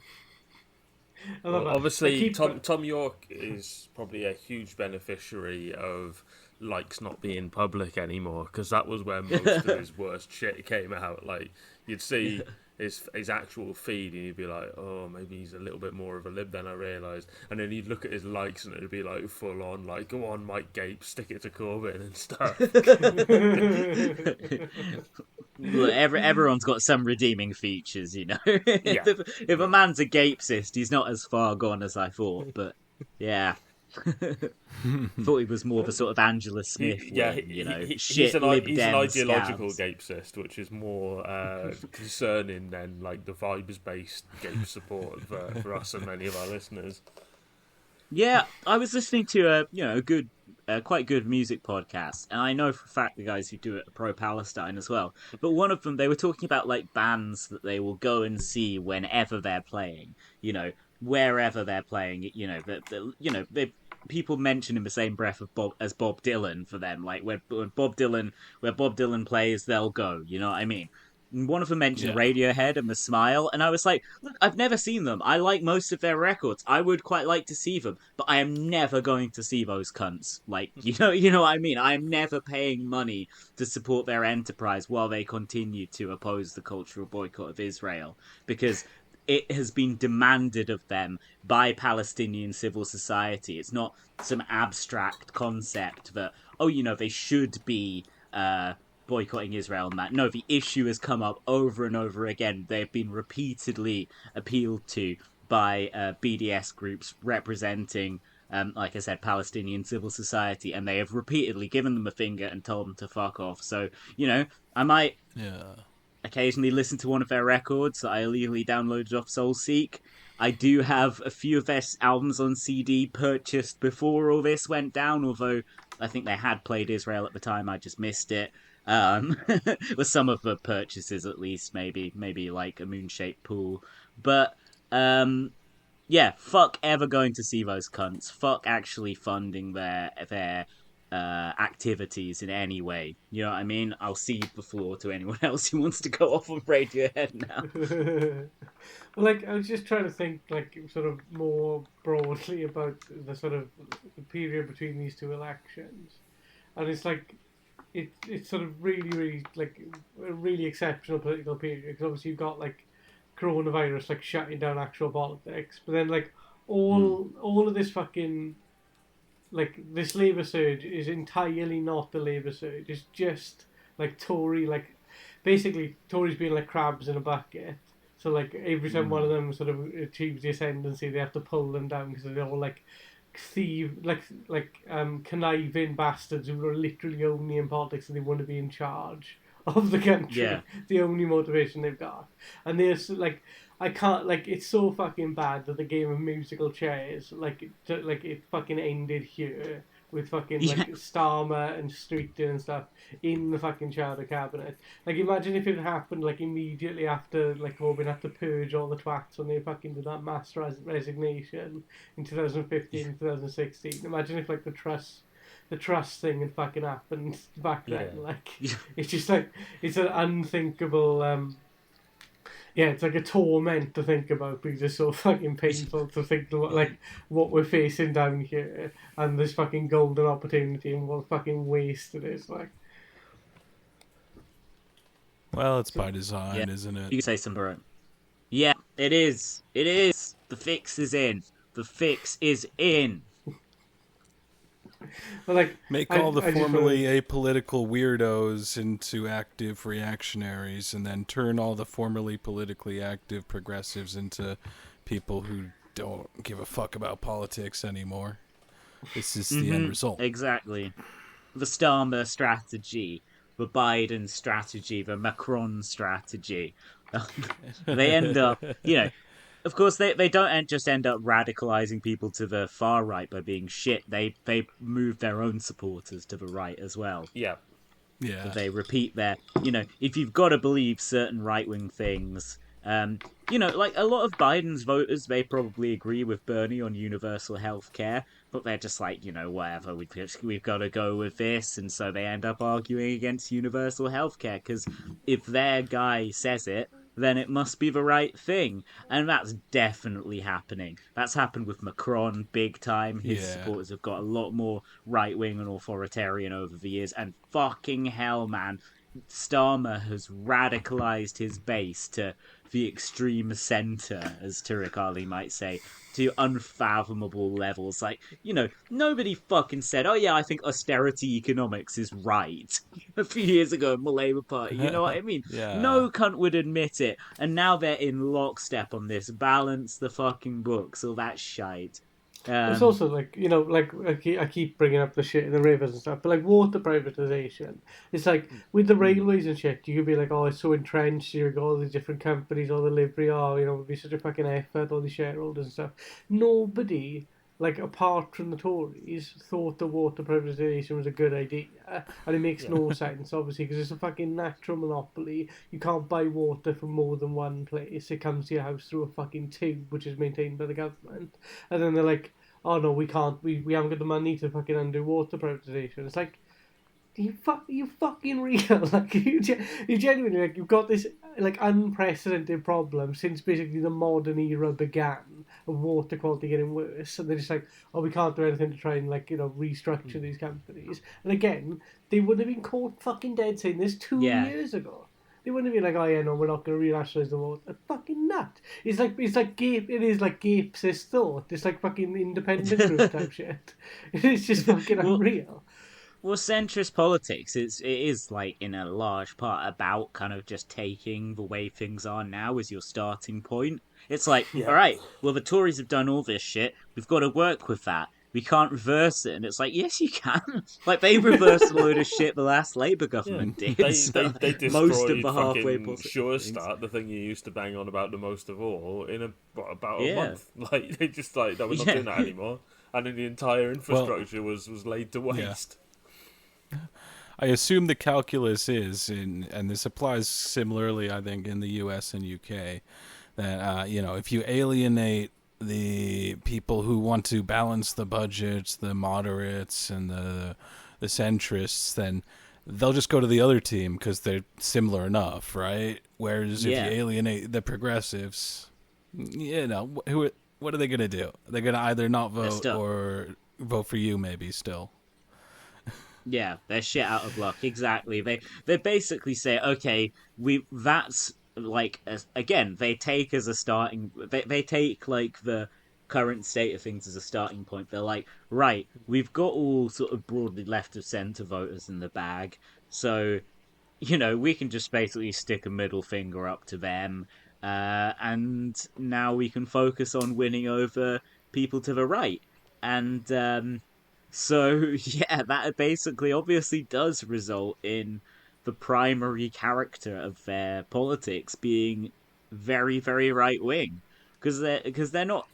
Well, obviously, Tom York is probably a huge beneficiary of likes not being public anymore, because that was where most of his worst shit came out. Like, you'd see his actual feed and you'd be like, oh, maybe he's a little bit more of a lib than I realised. And then you'd look at his likes and it'd be like full on, like, go on, Mike Gape, stick it to Corbyn and stuff. Look, everyone's got some redeeming features, you know. If a man's a Gapesist, he's not as far gone as I thought, but yeah. Thought he was more of a sort of Angela Smith. He's an ideological Gapesist, which is more concerning than like the vibes-based Gape support for us and many of our listeners. Yeah, I was listening to a quite good music podcast, and I know for a fact the guys who do it are pro-Palestine as well. But one of them, they were talking about like bands that they will go and see whenever they're playing, wherever they're playing. People mention in the same breath as Bob Dylan for them. Like where Bob Dylan plays, they'll go. You know what I mean? And one of them mentioned Radiohead and The Smile, and I was like, look, I've never seen them. I like most of their records. I would quite like to see them, but I am never going to see those cunts. Like, you know what I mean? I am never paying money to support their enterprise while they continue to oppose the cultural boycott of Israel, because it has been demanded of them by Palestinian civil society. It's not some abstract concept that, they should be boycotting Israel and that. No, the issue has come up over and over again. They've been repeatedly appealed to by BDS groups representing, like I said, Palestinian civil society, and they have repeatedly given them a finger and told them to fuck off. So, I might... occasionally listen to one of their records that I illegally downloaded off Soulseek. I do have a few of their albums on CD purchased before all this went down, although I think they had played Israel at the time, I just missed it. With some of the purchases at least, maybe like a Moon-Shaped Pool. But, fuck ever going to see those cunts. Fuck actually funding their activities in any way. You know what I mean? I'll cede the floor to anyone else who wants to go off on Radiohead now. Well, like, I was just trying to think, like, sort of more broadly about the sort of the period between these two elections. And it's like, it's sort of really, really, like, a really exceptional political period. Because obviously you've got, like, coronavirus like shutting down actual politics, but then like all of this fucking like this Labour surge is entirely not the Labour surge. It's just like Tory, like basically Tories being like crabs in a bucket. So like every time one of them sort of achieves the ascendancy, they have to pull them down because they're all like conniving bastards who are literally only in politics and they want to be in charge of the country. Yeah. The only motivation they've got, and they're like, I can't like. It's so fucking bad that the game of musical chairs it fucking ended here with fucking like Starmer and Streeton and stuff in the fucking Charter Cabinet. Like imagine if it happened like immediately after like Corbyn had to purge all the twats when they fucking did that mass resignation in 2015, 2016. Imagine if like the trust thing had fucking happened back then. Yeah. Like it's just like it's an unthinkable. Yeah, it's like a torment to think about because it's so fucking painful to think like what we're facing down here and this fucking golden opportunity and what a fucking waste it is. Like, Well, it's by design, Yeah. isn't it? You can say some Baron. Yeah, it is. It is. The fix is in. The fix is in. but like Make all the formerly apolitical weirdos into active reactionaries, and then turn all the formerly politically active progressives into people who don't give a fuck about politics anymore. This is the end result. Exactly. The Starmer strategy, the Biden strategy, the Macron strategy. They end up, of course, they don't just end up radicalizing people to the far right by being shit. They move their own supporters to the right as well. Yeah. Yeah. So they repeat their, if you've got to believe certain right-wing things, like a lot of Biden's voters, they probably agree with Bernie on universal health care, but they're just like, whatever, we've got to go with this, and so they end up arguing against universal health care, because if their guy says it, then it must be the right thing. And that's definitely happening. That's happened with Macron big time. His supporters have got a lot more right-wing and authoritarian over the years. And fucking hell, man, Starmer has radicalized his base to the extreme centre, as Tariq Ali might say, to unfathomable levels. Like, nobody fucking said, oh yeah, I think austerity economics is right a few years ago in the Labour Party. You know what I mean? Yeah. No cunt would admit it. And now they're in lockstep on this. Balance the fucking books, all that shite. It's also like, I keep bringing up the shit in the rivers and stuff, but like water privatisation, it's like with the railways and shit, you could be like, oh, it's so entrenched, you've got all these different companies, all the livery, it would be such a fucking effort, all these shareholders and stuff. Nobody, like apart from the Tories, thought the water privatisation was a good idea, and it makes no sense, obviously, because it's a fucking natural monopoly. You can't buy water from more than one place. It comes to your house through a fucking tube, which is maintained by the government, and then they're like, oh no, we can't, we haven't got the money to fucking undo water privatisation. It's like, you fucking real? Like, you genuinely, like, you've got this, like, unprecedented problem since basically the modern era began of water quality getting worse, and they're just like, oh, we can't do anything to try and, like, restructure these companies. And again, they would have been caught fucking dead saying this 2 years ago. They wouldn't have been like, oh yeah, no, we're not going to re-nationalise the water. A fucking nut. It is like Gapes' thought. It's like fucking independent group type shit. It is just fucking unreal. Well, centrist politics, it is like in a large part about kind of just taking the way things are now as your starting point. It's like, all right, well, the Tories have done all this shit. We've got to work with that. We can't reverse it. And it's like, yes, you can. Like, they reversed a load of shit the last Labour government did. They destroyed most of the halfway Sure Start, the thing you used to bang on about the most of all, in about a month. Like, they just like, no, we're not doing that anymore. And then the entire infrastructure was laid to waste. Yeah. I assume the calculus is, and this applies similarly, I think, in the US and UK, that, if you alienate the people who want to balance the budgets, the moderates and the centrists, then they'll just go to the other team because they're similar enough, right? Whereas if you alienate the progressives, what are they going to do? They're going to either not vote or vote for you maybe still. Yeah, they're shit out of luck. Exactly. They basically say, okay, that's like again, they take as a starting, they take like the current state of things as a starting point. They're like, right, we've got all sort of broadly left of centre voters in the bag, so we can just basically stick a middle finger up to them, and now we can focus on winning over people to the right. And so, yeah, that basically obviously does result in the primary character of their politics being very, very right wing. Because they're not,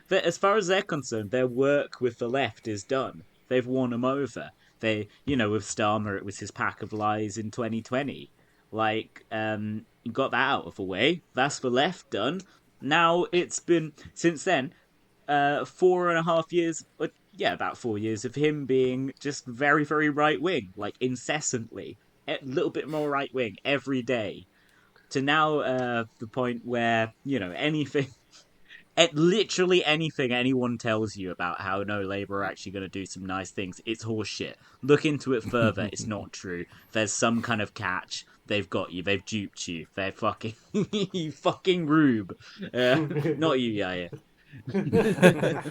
as far as they're concerned, their work with the left is done. They've won them over. With Starmer, it was his pack of lies in 2020. Like, you got that out of the way. That's the left done. Now it's been, since then, 4.5 years, about 4 years of him being just very, very right wing, like incessantly, a little bit more right wing every day, to now the point where anything, literally anything anyone tells you about how no, Labour are actually going to do some nice things, it's horseshit. Look into it further. It's not true. There's some kind of catch. They've got you. They've duped you. They're fucking you fucking rube. Not you, Yaya.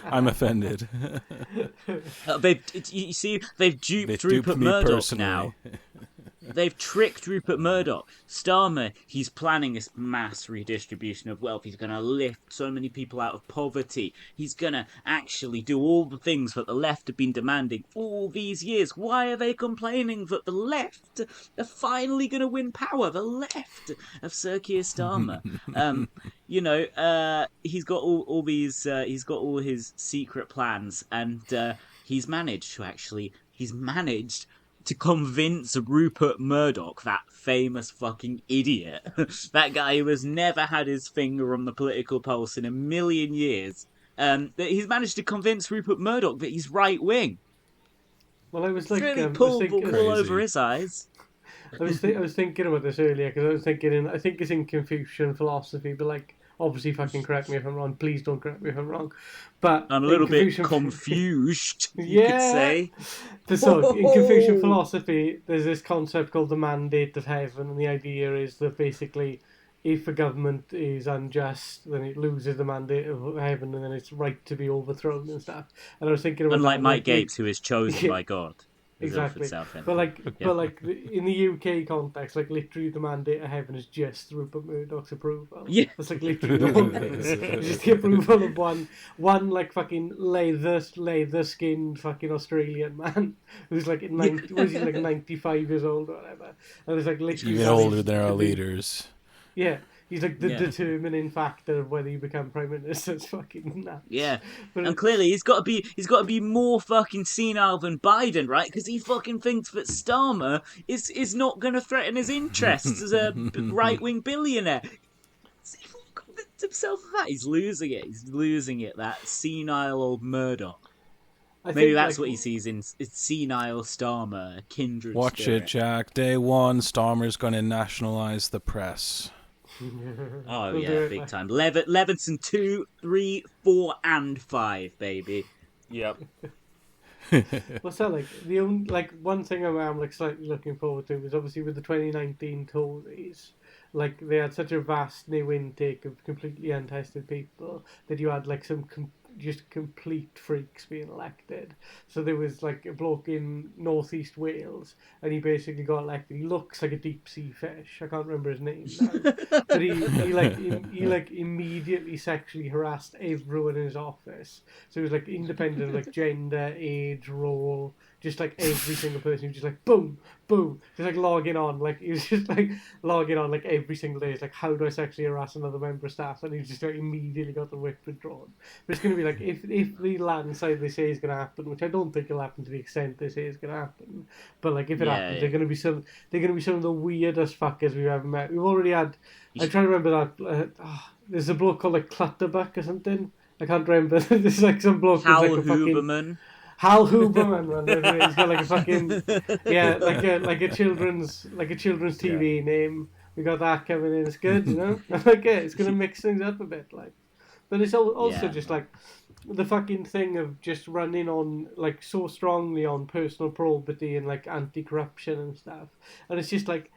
I'm offended. They've duped Rupert Murdoch now. They've tricked Rupert Murdoch. Starmer, he's planning this mass redistribution of wealth. He's going to lift so many people out of poverty. He's going to actually do all the things that the left have been demanding all these years. Why are they complaining that the left are finally going to win power? The left of Sir Keir Starmer. He's got all these. He's got all his secret plans, and he's managed to convince Rupert Murdoch, that famous fucking idiot, that guy who has never had his finger on the political pulse in a million years, that he's managed to convince Rupert Murdoch that he's right wing. Well, I was like, really pulled the wool over his eyes. I was thinking about this earlier because I was thinking, I think it's in Confucian philosophy, but like, obviously, fucking correct me if I'm wrong. Please don't correct me if I'm wrong. But I'm a little bit confused, you could say. So, in Confucian philosophy, there's this concept called the mandate of heaven, and the idea is that basically, if a government is unjust, then it loses the mandate of heaven, and then it's right to be overthrown and stuff. And I was thinking about unlike Mike Gapes, who is chosen by God. Exactly, but like in the UK context, like literally the mandate of heaven is just Rupert Murdoch's approval. Yeah, that's like literally all it is. It's just the approval of one like fucking leather skinned fucking Australian man who's like 95 years old or whatever, and it's like literally even older than our leaders. Yeah. He's like the determining factor of whether you become prime minister. It's fucking nuts. Yeah, and clearly he's got to be more fucking senile than Biden, right? Because he fucking thinks that Starmer is not going to threaten his interests as a right wing billionaire. He's convinced himself of that. He's losing it. That senile old Murdoch. Maybe that's what he sees in senile Starmer, a kindred Watch spirit. it, Jack. Day one, Starmer's going to nationalise the press. Oh yeah, big time. Levinson 2, 3, 4, and 5, baby. Yep. What's that like? The only one thing I'm like slightly looking forward to is obviously with the 2019 Tories, like they had such a vast new intake of completely untested people that you had like some just complete freaks being elected. So there was like a bloke in northeast Wales, and he basically got elected. He looks like a deep sea fish. I can't remember his name now, but he immediately sexually harassed everyone in his office. So it was like independent of like gender, age, role, just like every single person. He was just like boom, boom, just like logging on. Like he was just like logging on like every single day. It's like, how do I sexually harass another member of staff? And he just like immediately got the whip withdrawn. But it's going to be like if the landslide they say is going to happen, which I don't think will happen to the extent they say is going to happen. But like if it happens, they're going to be some of the weirdest fuckers we've ever met. We've already had. I'm trying to remember that. There's a bloke called like Clutterbuck or something. I can't remember. There's like some bloke. Hal like a Huberman. Hal Huberman, he's got like a fucking like a children's TV name. We got that coming in. It's good, you know. Like it's gonna mix things up a bit, like. But it's also just like the fucking thing of just running on like so strongly on personal probity and like anti-corruption and stuff, and it's just like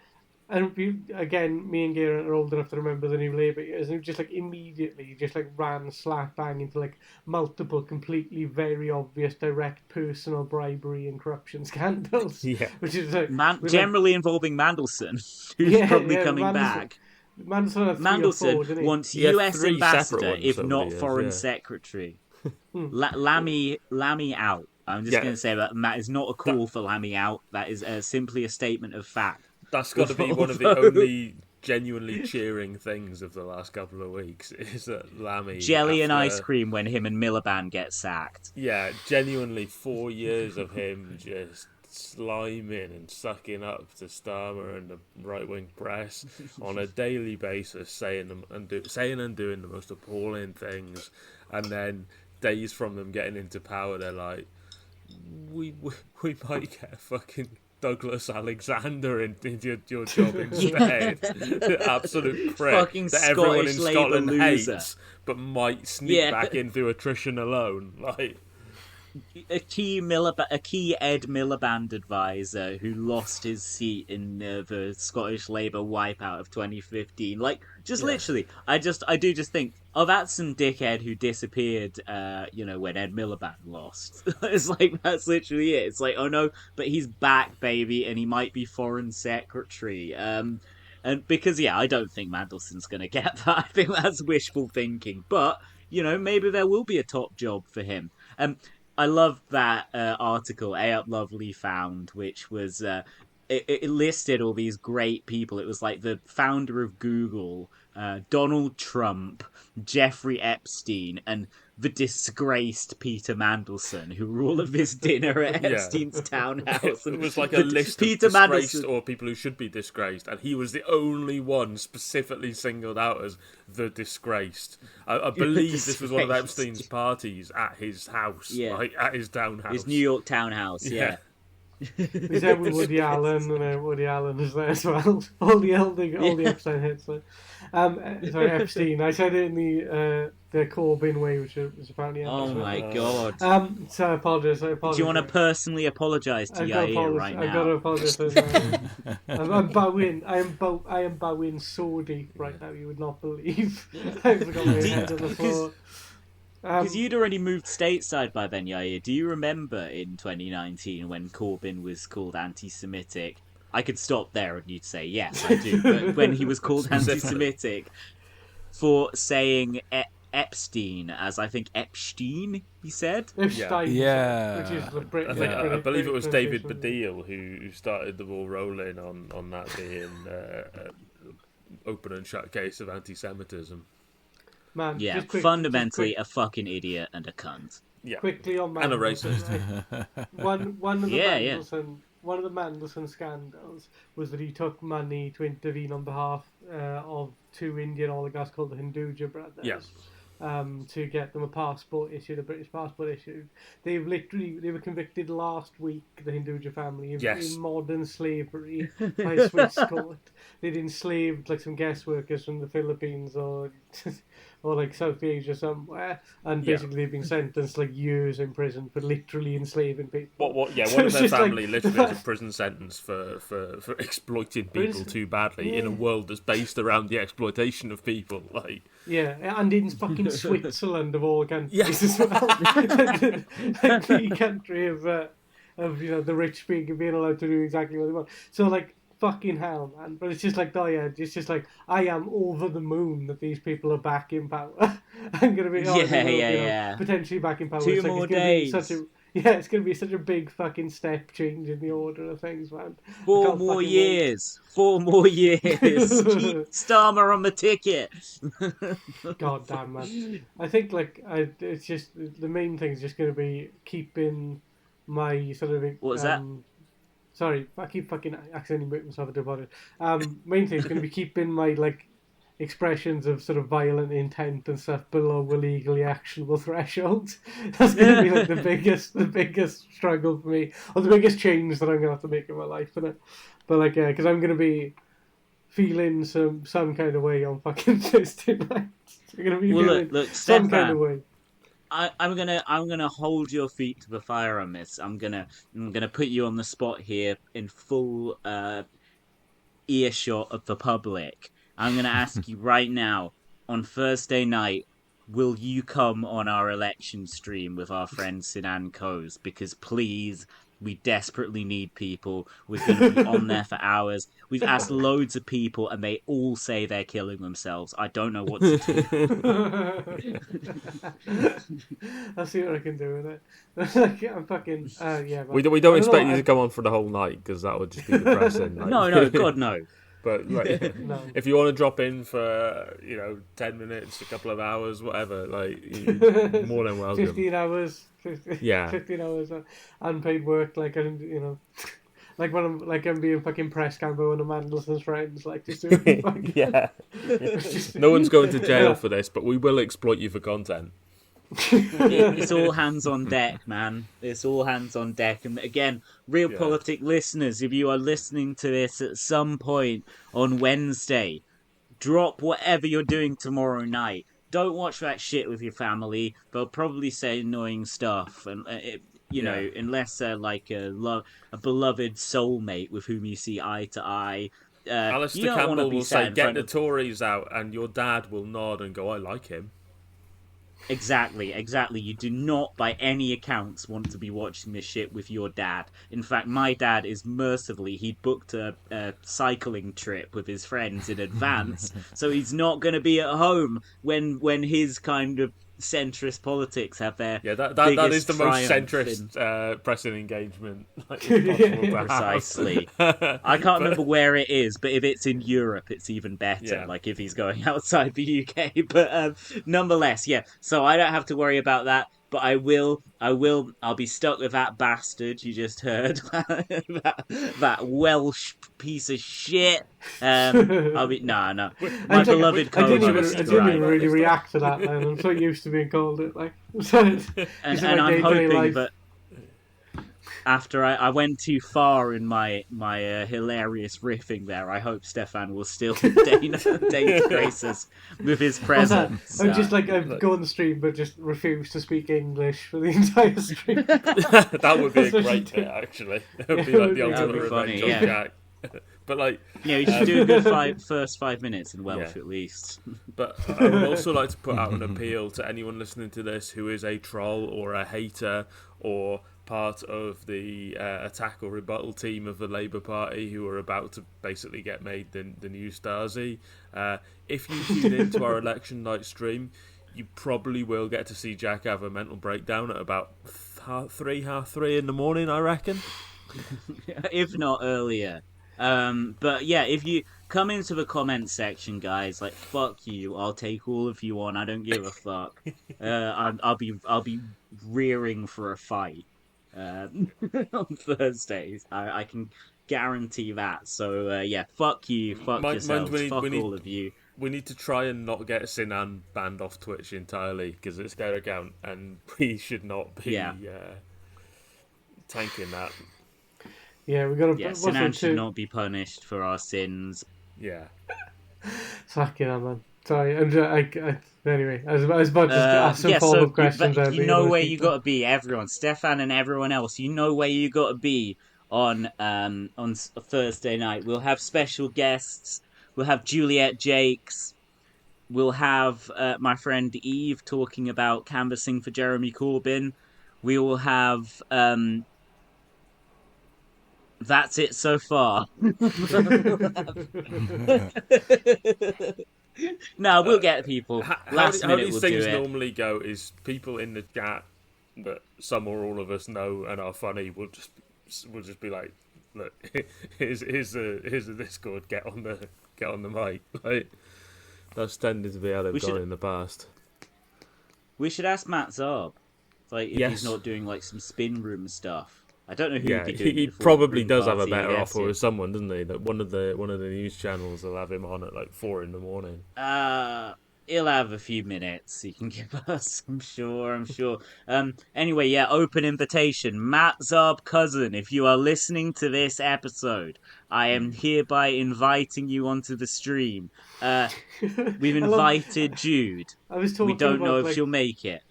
again, me and Garen are old enough to remember the New Labour years, and just like immediately, just like ran slap bang into like multiple, completely very obvious, direct personal bribery and corruption scandals. Yeah. Which is like generally involving Mandelson, who's probably coming back. Mandelson wants Yeah, U.S. 3 ambassador, separate ones if over not the years, foreign yeah. secretary. Lammy out. I'm just going to say that is not a call for Lammy out. That is simply a statement of fact. That's got to be one of the only genuinely cheering things of the last couple of weeks, is that Lammy... Jelly and ice cream when him and Miliband get sacked. Yeah, genuinely 4 years of him just sliming and sucking up to Starmer and the right-wing press on a daily basis, saying and doing the most appalling things, and then days from them getting into power, they're like, we might get fucking Douglas Alexander into your job instead. Absolute prick Fucking that everyone in Scottish Scotland Labour loser. hates, but might sneak back in through attrition alone. Like, a key Ed Miliband advisor who lost his seat in the Scottish Labour wipeout of 2015. Like, literally, I do just think, oh, that's some dickhead who disappeared, when Ed Miliband lost. It's like, that's literally it. It's like, oh no, but he's back, baby, and he might be foreign secretary. And because, I don't think Mandelson's going to get that. I think that's wishful thinking. But, maybe there will be a top job for him. I love that article A.Up Lovely found, which was it listed all these great people. It was like the founder of Google, Donald Trump, Jeffrey Epstein, and the disgraced Peter Mandelson, who were all of this dinner at Epstein's townhouse. It was like a list of disgraced or people who should be disgraced, and he was the only one specifically singled out as the disgraced. I believe this was one of Epstein's parties at his house, like at his townhouse. His New York townhouse, yeah. He's there with Woody Allen, and Woody Allen is there as well. all the Epstein hits. Sorry, Epstein. I said it in the Corbyn way, which was apparently. Oh my god! So I apologise. Do you want to personally apologise to Yair right now? I've got to apologise. I'm bowing. I am bowing Saudi right now. You would not believe. I've got my head on the floor. Because you'd already moved stateside by then, Yair. Do you remember in 2019 when Corbyn was called anti-Semitic? I could stop there and you'd say, yes, I do. But when he was called anti-Semitic for saying Epstein, as I think Epstein, he said? Epstein. Yeah. Which is the British. I believe it was David Baddiel who started the ball rolling on that being open and shut case of anti-Semitism. Man, yeah, fundamentally a fucking idiot and a cunt. Yeah. Quickly on Mandelson. And a racist. Right? One of the Mandelson scandals was that he took money to intervene on behalf of 2 Indian oligarchs called the Hinduja brothers. Yes. To get them a British passport issued. They were convicted last week, the Hinduja family, in modern slavery by a Swiss court. They'd enslaved like some guest workers from the Philippines or like South Asia somewhere, and basically they've been sentenced like years in prison for literally enslaving people. One of their family literally has a prison sentence for exploiting people too badly in a world that's based around the exploitation of people. Like, yeah, and in fucking Switzerland of all countries as well. The country of the rich being allowed to do exactly what they want. So like, fucking hell, man. But it's just like, it's just like, I am over the moon that these people are back in power. I'm going to be potentially back in power. 2 more days. It's going to be such a big fucking step change in the order of things, man. 4 more years. 4 more years. Keep Starmer on the ticket. God damn, man. I think it's just the main thing is just going to be keeping my sort of. What was that? Sorry, I keep fucking accidentally making myself a deposit. Main thing is going to be keeping my expressions of sort of violent intent and stuff below a legally actionable threshold. That's going to be the biggest struggle for me, or the biggest change that I'm going to have to make in my life, innit? But because I'm going to be feeling some kind of way on fucking Thursday night. I'm going to be feeling some kind of way. I'm gonna hold your feet to the fire on this. I'm gonna put you on the spot here in full earshot of the public. I'm going to ask you right now, on Thursday night, will you come on our election stream with our friend Sinan Koz? Because please, we desperately need people. We're going to be on there for hours. We've asked loads of people, and they all say they're killing themselves. I don't know what to do. I'll see what I can do with it. I'm fucking yeah. We don't expect you to come on for the whole night, because that would just be depressing. Like. No, God no. But like, No. if you want to drop in for 10 minutes, a couple of hours, whatever, like you're more than welcome. 15 hours. 15 hours unpaid work, like, and like when I'm being fucking press campo and Mandelson's friends, like, just doing fucking... Yeah. No one's going to jail for this, but we will exploit you for content. It's all hands on deck, man. It's all hands on deck. And again, Real Politik listeners, if you are listening to this at some point on Wednesday, drop whatever you're doing tomorrow night. Don't watch that shit with your family. They'll probably say annoying stuff, and know, unless they're like a beloved soulmate with whom you see eye to eye. Alistair Campbell will say, "Get the Tories out," and your dad will nod and go, "I like him." Exactly. You do not, by any accounts, want to be watching this shit with your dad. In fact, my dad is mercifully, he booked a cycling trip with his friends in advance, so he's not going to be at home when his kind of centrist politics have their that is the most centrist pressing engagement precisely. I can't remember where it is, but if it's in Europe it's even better, like if he's going outside the UK, but nonetheless, so I don't have to worry about that, but I'll be stuck with that bastard you just heard. that Welsh piece of shit. I'll be no. My beloved co-host. I didn't even really react to that, man. I'm so used to being called it. Like, and I'm hoping that after I went too far in my hilarious riffing there, I hope Stefan will still deign grace us with his presence. I'm just like go on the stream, but just refuse to speak English for the entire stream. That would be a great hit, actually. It would be like the ultimate revenge on Jack. But like, you should do a good first 5 minutes in Welsh at least. But I would also like to put out an appeal to anyone listening to this who is a troll or a hater or part of the attack or rebuttal team of the Labour Party who are about to basically get made the new Stasi. If you tune into our election night stream, you probably will get to see Jack have a mental breakdown at about half three in the morning, I reckon. If not earlier. But yeah, if you come into the comment section, guys, like, fuck you, I'll take all of you on, I don't give a fuck. I'll be rearing for a fight on Thursdays. I can guarantee that. So fuck you, fuck yourselves, fuck all of you. We need to try and not get Sinan banned off Twitch entirely, because it's their account, and we should not be tanking that. Yeah, we got to. Yeah, Sinan should not be punished for our sins. Yeah. Fucking hell, man. Sorry, anyway, I was about to ask some follow-up questions. You know where you got to be, everyone. Stefan and everyone else, you know where you got to be on Thursday night. We'll have special guests. We'll have Juliet Jakes. We'll have my friend Eve talking about canvassing for Jeremy Corbyn. We will have... That's it so far. No, we'll get people. How these things normally go is people in the chat that some or all of us know and are funny will just be like, look, here's the Discord. Get on the mic. Like, that's tended to be how they've gone in the past. We should ask Matt Zarb, like, if he's not doing like some spin room stuff. I don't know who he'd be doing. He probably does have a better offer with someone, doesn't he? That one of the news channels will have him on at like 4 a.m. He'll have a few minutes he can give us, I'm sure. Anyway, open invitation. Matt Zarb cousin, if you are listening to this episode, I am hereby inviting you onto the stream. We've invited Jude. I was talking we don't about, know if like, she'll make it.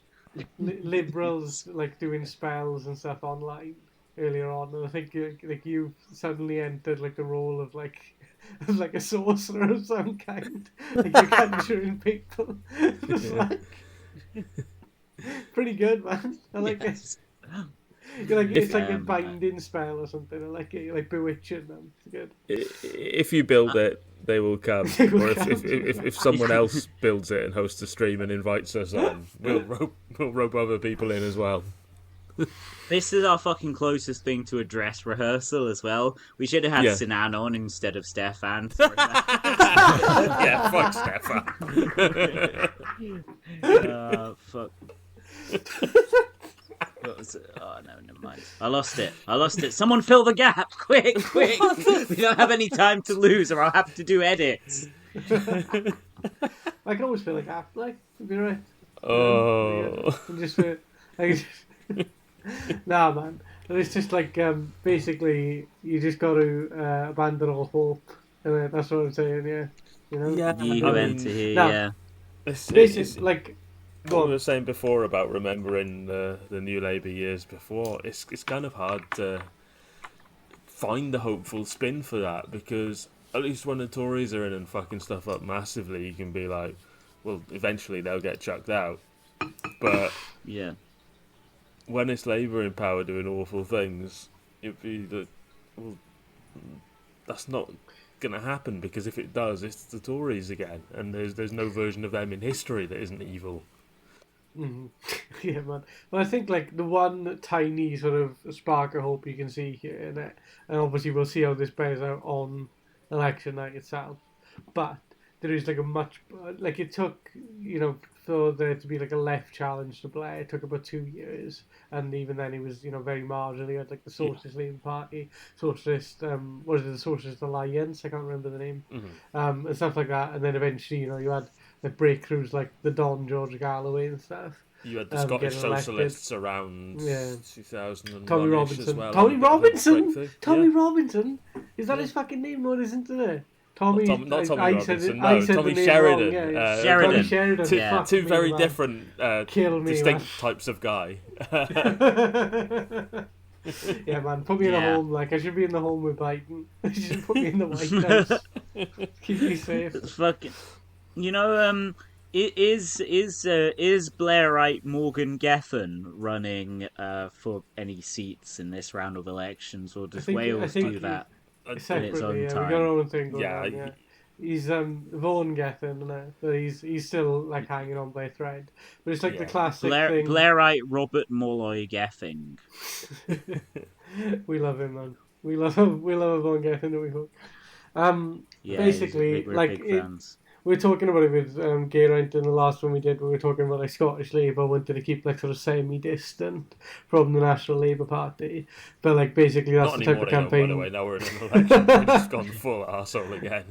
Liberals like doing spells and stuff online earlier on, and I think like you suddenly entered like the role of like as like a sorcerer of some kind. Like you're conjuring people. It's like pretty good, man. I like it. You're like it's like a binding spell or something. I like it. You're like bewitching them. It's good. If you build it, they will come. Or if someone else builds it and hosts a stream and invites us on, we'll rope other people in as well. This is our fucking closest thing to address rehearsal as well. We should have had Sinan on instead of Stefan. Yeah, fuck Stefan. Fuck. What was it? Oh no, never mind. I lost it. Someone fill the gap, quick! We don't have any time to lose, or I'll have to do edits. I can always fill a gap, like, it'd be right. Oh. Nah, man. It's just like basically you just got to abandon all hope, and that's what I'm saying. Yeah, you know. Yeah, you enter here. Yeah. It's like what we were saying before about remembering the New Labour years before. It's kind of hard to find the hopeful spin for that, because at least when the Tories are in and fucking stuff up massively, you can be like, well, eventually they'll get chucked out. But yeah. When it's Labour in power doing awful things, it'd be that, well, that's not going to happen, because if it does, it's the Tories again, and there's no version of them in history that isn't evil. Mm-hmm. Yeah, man. Well, I think like the one tiny sort of spark of hope you can see here in it, and obviously we'll see how this plays out on election night itself, but there is like a much, like it took, you know, for there to be like a left challenge to Blair, it took about 2 years, and even then he was, you know, very marginally at like the Socialist Labour Party, Socialist, what is it, the Socialist Alliance, I can't remember the name, and stuff like that, and then eventually, you know, you had like breakthroughs like the Don George Galloway and stuff. You had the Scottish Socialists around 2001 Tommy Robinson. as well. Tommy Robinson? Is that his fucking name? No, it isn't it? Tommy, not Tommy Robinson, no, Tommy Sheridan. Sheridan. Sheridan. Two very different, distinct types of guy. Yeah, man, put me in the home. Like I should be in the home with Biden. You should put me in the White House. Keep me safe. Fucking, you know, is Blairite Morgan Geffen running for any seats in this round of elections, or does Wales do that? Separately, we got our own thing going on, yeah. He's Vaughan Geffen, but he's still like hanging on by a thread. But it's like the classic thing. Blairite Robert Molloy Geffing. We love him, man. We love Vaughan Geffen, don't we? Basically, like we were talking about it with Geraint in the last one we did. We were talking about like Scottish Labour wanted to keep like sort of semi-distant from the National Labour Party, but like basically that's the type of campaign. By the way, now we're in an election, we've just gone full arsehole again.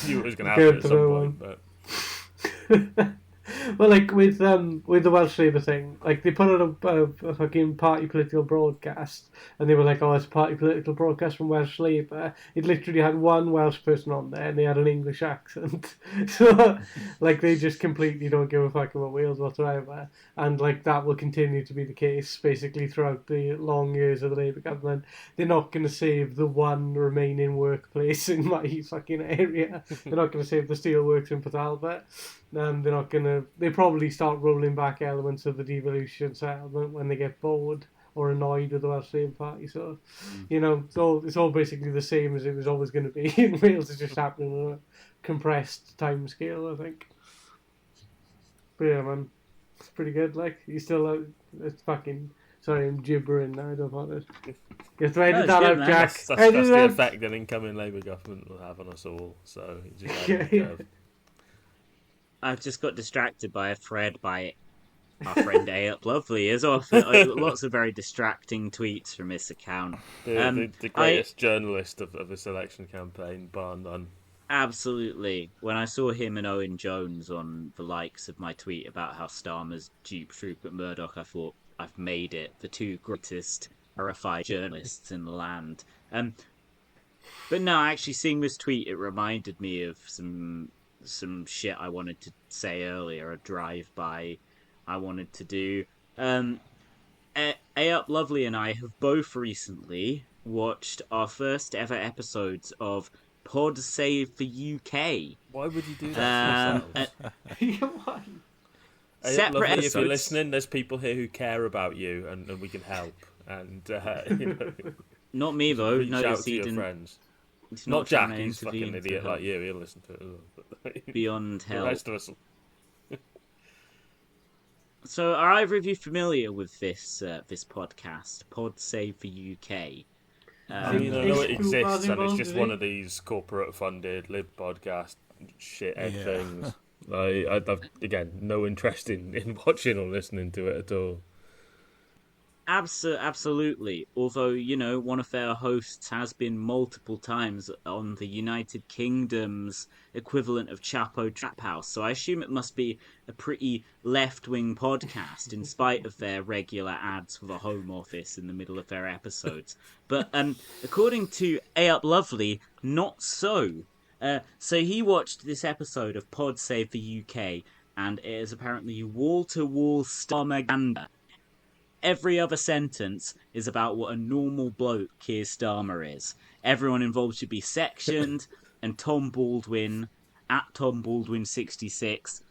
Knew it was going to happen at some point, but. Well, like with the Welsh Labour thing, like they put out a fucking party political broadcast, and they were like, "Oh, it's a party political broadcast from Welsh Labour." It literally had one Welsh person on there, and they had an English accent. So, like, they just completely don't give a fuck about Wales whatsoever, and like that will continue to be the case basically throughout the long years of the Labour government. They're not going to save the one remaining workplace in my fucking area. They're not going to save the steelworks in Port Talbot. They're not gonna. They probably start rolling back elements of the devolution settlement when they get bored or annoyed with the Welsh Labour Party. So, you know, it's all basically the same as it was always going to be in Wales. It's just happening on a compressed time scale, I think. But yeah, man, it's pretty good. Like, you still, it's fucking. Sorry, I'm gibbering now. I don't want it. You have to edit that out, Jack. That's the effect an incoming Labour government will have on us all. So, you just I've just got distracted by a thread by our friend A Up Lovely. There's lots of very distracting tweets from this account. The greatest journalist of this election campaign, bar none. Absolutely. When I saw him and Owen Jones on the likes of my tweet about how Starmer's duped Rupert Murdoch, I thought, I've made it. The two greatest horrified journalists in the land. But no, actually seeing this tweet, it reminded me of some shit I wanted to say earlier, a drive-by I wanted to do. A Up Lovely and I have both recently watched our first ever episodes of Pod Save for UK. Why would you do that to yourself? Why? Separate Lovely, episodes. if you're listening, there's people here who care about you, and we can help. And you know, Not me though. reach out Notice to he your didn't. friends. He's Not trying Jack, to he's fucking intervene an to idiot help. like you. He'll listen to it as well. Beyond The help. rest of us. So, are either of you familiar with this podcast, Pod Save for UK? I mean, I know it Is Scoop exists, and it's involved, just is one he? of these corporate-funded lib podcast shithead Yeah. things. I've again no interest in watching or listening to it at all. Absolutely. Although, one of their hosts has been multiple times on the United Kingdom's equivalent of Chapo Trap House, so I assume it must be a pretty left-wing podcast, in spite of their regular ads for the Home Office in the middle of their episodes. But according to A Up Lovely, not so. So he watched this episode of Pod Save the UK, and it is apparently wall-to-wall Starmaganda. Every other sentence is about what a normal bloke Keir Starmer is. Everyone involved should be sectioned, and Tom Baldwin, at Tom Baldwin 66,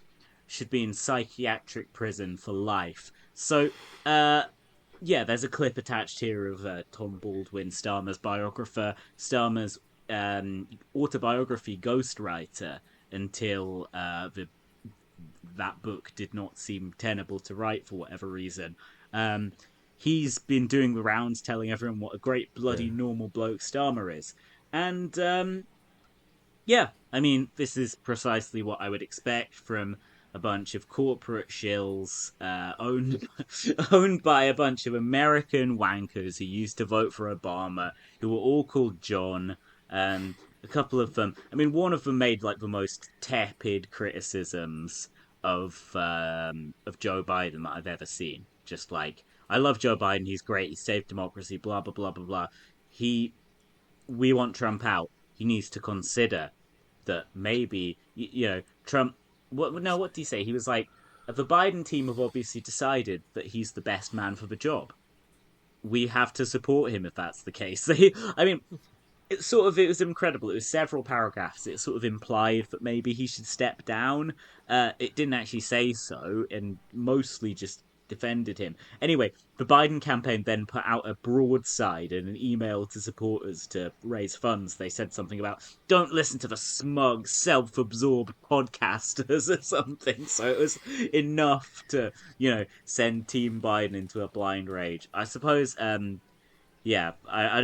should be in psychiatric prison for life. So, there's a clip attached here of Tom Baldwin, Starmer's biographer, Starmer's autobiography ghostwriter, until that book did not seem tenable to write for whatever reason. He's been doing the rounds telling everyone what a great bloody normal bloke Starmer is. And, this is precisely what I would expect from a bunch of corporate shills owned by a bunch of American wankers who used to vote for Obama, who were all called John. A couple of them, one of them made like the most tepid criticisms of Joe Biden that I've ever seen. Just like, I love Joe Biden, he's great, he saved democracy, blah, blah, blah, blah, blah. We want Trump out. He needs to consider that maybe, Trump... What did he say? He was like, the Biden team have obviously decided that he's the best man for the job. We have to support him if that's the case. It was incredible. It was several paragraphs. It sort of implied that maybe he should step down. It didn't actually say so, and mostly just defended him. Anyway, the Biden campaign then put out a broadside and an email to supporters to raise funds. They said something about, don't listen to the smug, self-absorbed podcasters or something. So it was enough to, send Team Biden into a blind rage. I suppose, I don't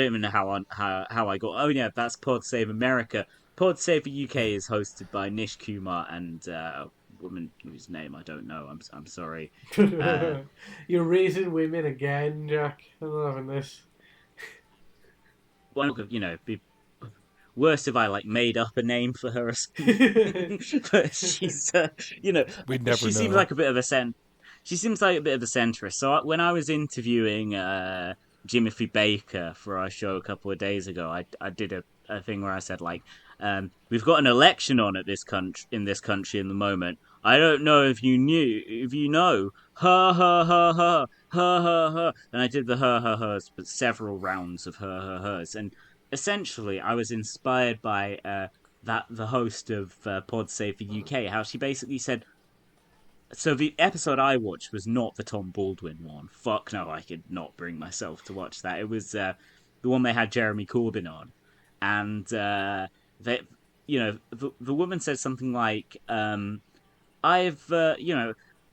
even know how I got... Oh, yeah, that's Pod Save America. Pod Save UK is hosted by Nish Kumar and... woman whose name I don't know. I'm sorry. You're raising women again, Jack. I'm loving this. Well, be worse if I made up a name for her. Or something. But she's, We'd never she know. seems like a bit of a She seems like a bit of a centrist. So when I was interviewing Jimothy Baker for our show a couple of days ago, I did a thing where I said we've got an election on in this country in the moment. I don't know if you know, ha ha ha ha ha ha ha, and I did the ha ha ha's, but several rounds of ha ha ha's, and essentially I was inspired by the host of Pod Save for UK, how she basically said. So the episode I watched was not the Tom Baldwin one. Fuck no, I could not bring myself to watch that. It was the one they had Jeremy Corbyn on, and the woman said something like,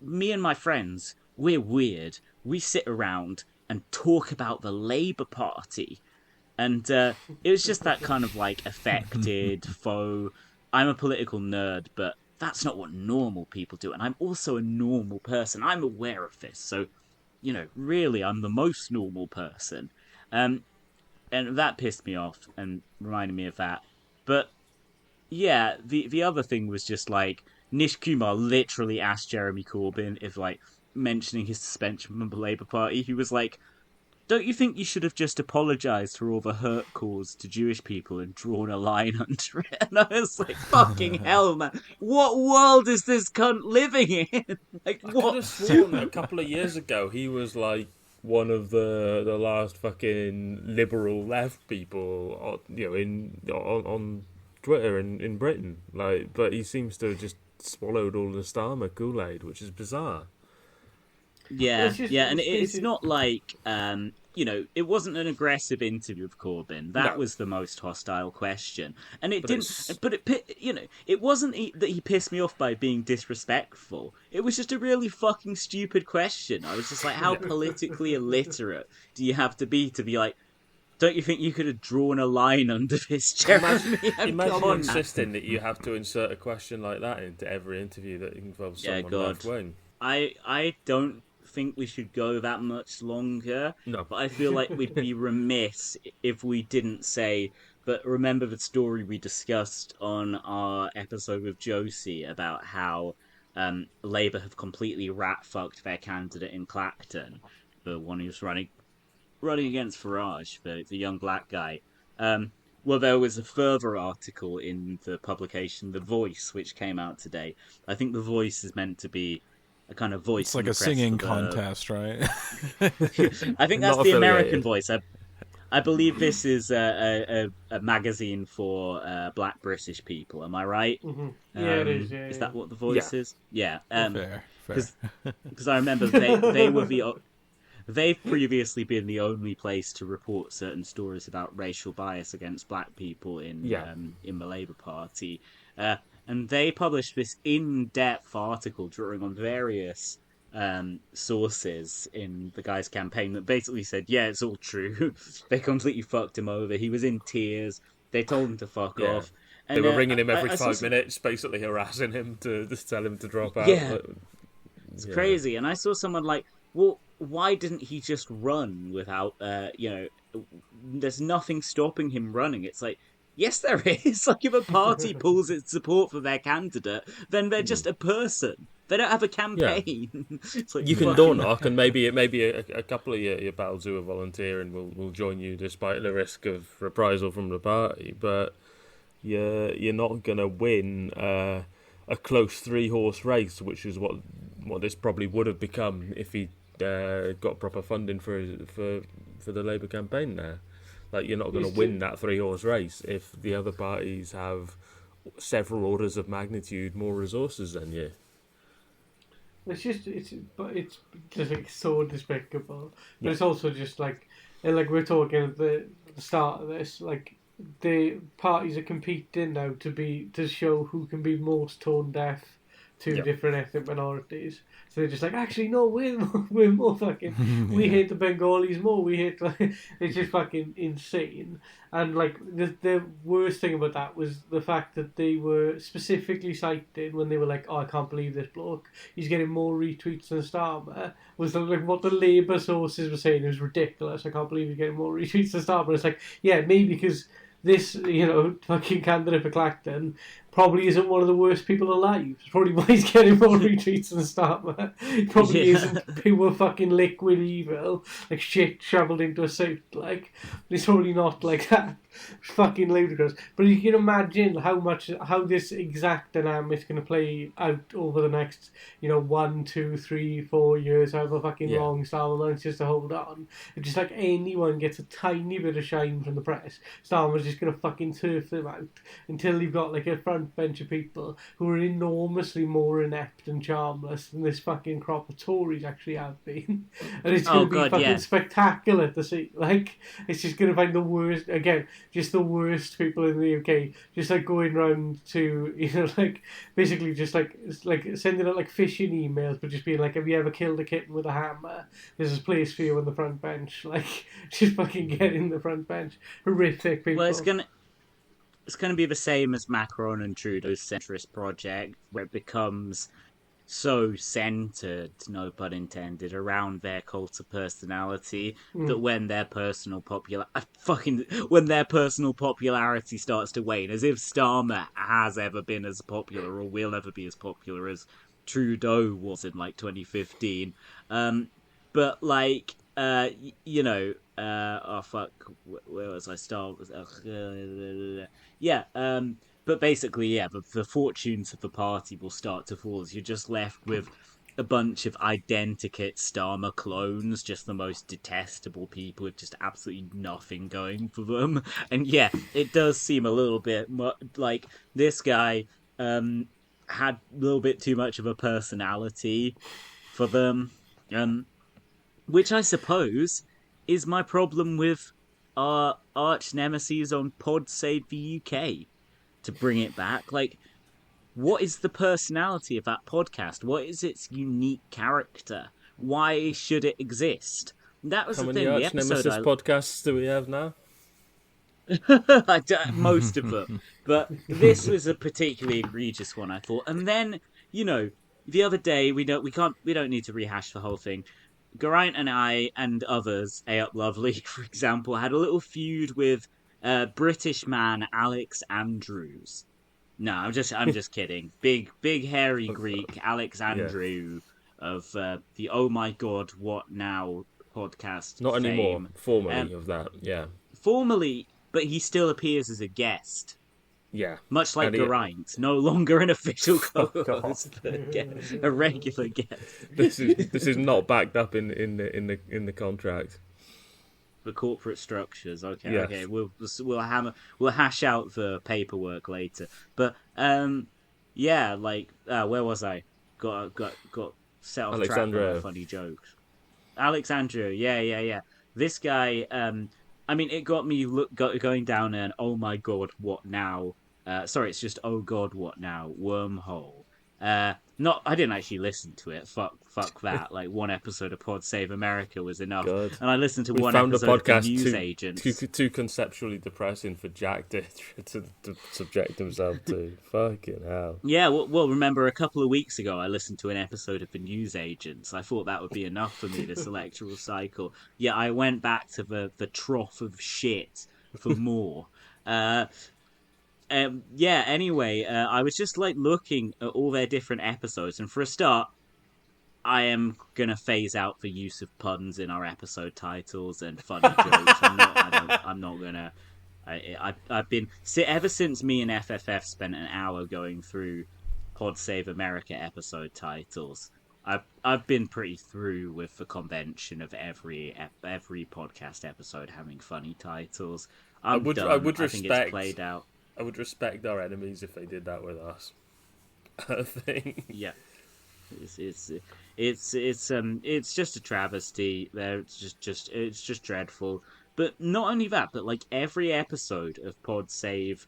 me and my friends, we're weird. We sit around and talk about the Labour Party. And it was just that kind of affected, faux, I'm a political nerd, but that's not what normal people do. And I'm also a normal person. I'm aware of this. So, really, I'm the most normal person. And that pissed me off and reminded me of that. But, yeah, the other thing was just Nish Kumar literally asked Jeremy Corbyn if, mentioning his suspension from the Labour Party, he was like, don't you think you should have just apologised for all the hurt caused to Jewish people and drawn a line under it? And I was like, fucking hell, man. What world is this cunt living in? I could have sworn a couple of years ago he was, one of the last fucking liberal left people, on Twitter in Britain. But he seems to have just swallowed all the Starmer Kool-Aid, which is bizarre. Yeah, and it's not like it wasn't an aggressive interview of Corbyn. That was the most hostile question, and it didn't. But it wasn't that he pissed me off by being disrespectful. It was just a really fucking stupid question. I was just like, how politically illiterate do you have to be like? Don't you think you could have drawn a line under this, Jeremy? Imagine insisting that you have to insert a question like that into every interview that involves someone left wing. I don't think we should go that much longer. No. But I feel like we'd be remiss if we didn't say, but remember the story we discussed on our episode with Josie about how Labour have completely rat-fucked their candidate in Clacton, the one who's running against Farage, the young black guy. Well, there was a further article in the publication The Voice, which came out today. I think The Voice is meant to be a kind of voice. It's like a singing contest, right? I think that's the American Voice. I believe this is a magazine for black British people. Am I right? Mm-hmm. Yeah, it is. Yeah, is that what The Voice is? Yeah. Fair. Because I remember they've previously been the only place to report certain stories about racial bias against black people in the Labour Party. And they published this in-depth article drawing on various sources in the guy's campaign that basically said, yeah, it's all true. They completely fucked him over. He was in tears. They told him to fuck off. And, they were ringing him every 5 minutes, basically harassing him to tell him to drop out. Yeah, it's crazy. And I saw someone like, well, why didn't he just run without, there's nothing stopping him running. It's like, yes, there is. Like, if a party pulls its support for their candidate, then they're just a person. They don't have a campaign. Yeah. It's like, you can door knock, and maybe a couple of your pals who are volunteering will join you despite the risk of reprisal from the party. But you're not going to win a close 3-horse race, which is what this probably would have become if he got proper funding for the Labour campaign there. Like, you're not going to win that 3-horse race if the other parties have several orders of magnitude more resources than you. It's just like so despicable. But it's also just like we're talking at the start of this, like the parties are competing now to show who can be most tone deaf to different ethnic minorities. So they're just like, actually, no, we're more fucking, we hate the Bengalis more, we hate, like, it's just fucking insane. And, like, the worst thing about that was the fact that they were specifically cited when they were like, oh, I can't believe this bloke, he's getting more retweets than Starmer, was like what the Labour sources were saying. It was ridiculous. I can't believe he's getting more retweets than Starmer. It's like, yeah, maybe because this, fucking candidate for Clacton probably isn't one of the worst people alive. It's probably why he's getting more retweets than Starmer. He probably isn't pure fucking liquid evil, like shit shovelled into a suit, like. It's probably not like that. It's fucking ludicrous. But you can imagine how this exact dynamic's going to play out over the next, 1, 2, 3, 4 years, however fucking long Starmer manages to hold on. It's just like anyone gets a tiny bit of shine from the press, Starmer's just going to fucking turf them out until you've got like a front bench of people who are enormously more inept and charmless than this fucking crop of Tories actually have been. And it's going to be fucking spectacular to see. Like, it's just going to find the worst, again, just the worst people in the UK, just like going round to, basically just like sending out like phishing emails, but just being like, have you ever killed a kitten with a hammer? There's a place for you on the front bench. Like, just fucking get in the front bench. Horrific people. Well, it's gonna be the same as Macron and Trudeau's centrist project, where it becomes so centered, no pun intended, around their cult of personality that when their personal popularity starts to wane, as if Starmer has ever been as popular or will ever be as popular as Trudeau was in like 2015. But like, where was I? But basically, the fortunes of the party will start to fall as you're just left with a bunch of identikit Starmer clones, just the most detestable people with just absolutely nothing going for them. And yeah, it does seem a little bit like this guy had a little bit too much of a personality for them, which I suppose is my problem with our arch nemesis on Pod Save the UK. To bring it back, like, what is the personality of that podcast? What is its unique character? Why should it exist? That was How the many thing. The Arch episode Nemesis podcasts do we have now? most of them, but this was a particularly egregious one, I thought. And then, the other day we don't need to rehash the whole thing. Geraint and I and others, A Up Lovely, for example, had a little feud with British man Alex Andrews. No, I'm just kidding. Big hairy Greek Alex Andrew of the Oh My God What Now podcast. Not fame. anymore. Formerly of that, yeah. Formerly, but he still appears as a guest. Yeah. Much like Geraint, no longer an official co-host, but a regular guest. This is not backed up in the contract. The corporate structures. Okay, yes. Okay. We'll hash out the paperwork later. But yeah, like where was I? Got set off track by a funny joke. Alexandra, yeah. This guy, I mean, it got me going down an oh my god, what now? Sorry, it's just oh god, what now? Wormhole. I didn't actually listen to it. Fuck that. Like, one episode of Pod Save America was enough. God. And I listened to one found episode a podcast of the News Agents. Too conceptually depressing for Jack to subject himself to. Fucking hell. Yeah, well, remember a couple of weeks ago I listened to an episode of the News Agents. I thought that would be enough for me this electoral cycle. Yeah, I went back to the trough of shit for more. Anyway, I was just like looking at all their different episodes, and for a start, I am gonna phase out the use of puns in our episode titles and funny jokes. I'm not gonna. I've been ever since me and FFF spent an hour going through Pod Save America episode titles. I've been pretty through with the convention of every podcast episode having funny titles. I would respect. Think it's played out. I would respect our enemies if they did that with us. I think. Yeah. It's just a travesty. It's just dreadful. But not only that, but like every episode of Pod Save,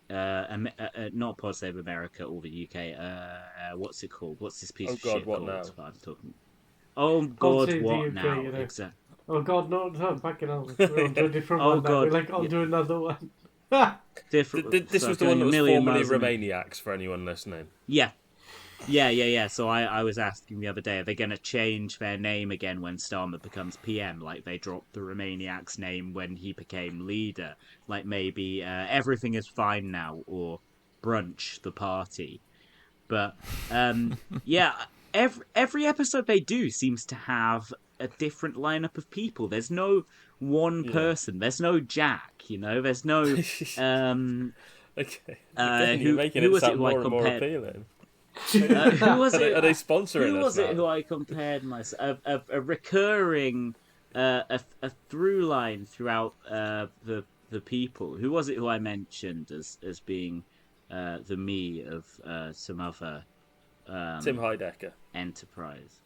not Pod Save America or the UK. What's it called? What's this piece of shit what called? now? I'm talking. Oh God, what UK, now? Exactly. Oh God, no, back it up. We're on to a different one. God, we're like on to another one. Different. This was the one that was formerly Romaniacs for anyone listening. Yeah. So I was asking the other day, are they going to change their name again when Starmer becomes PM? Like they dropped the Romaniac's name when he became leader. Like maybe everything is fine now, or brunch the party. But yeah, every episode they do seems to have a different lineup of people. There's no one person. There's no Jack. There's no. Okay. You're making it sound more and more appealing. Who was it? Are they sponsoring us? Who was it who I compared myself? A recurring, a through line throughout the people. Who was it who I mentioned as being the me of some other Tim Heidecker enterprise?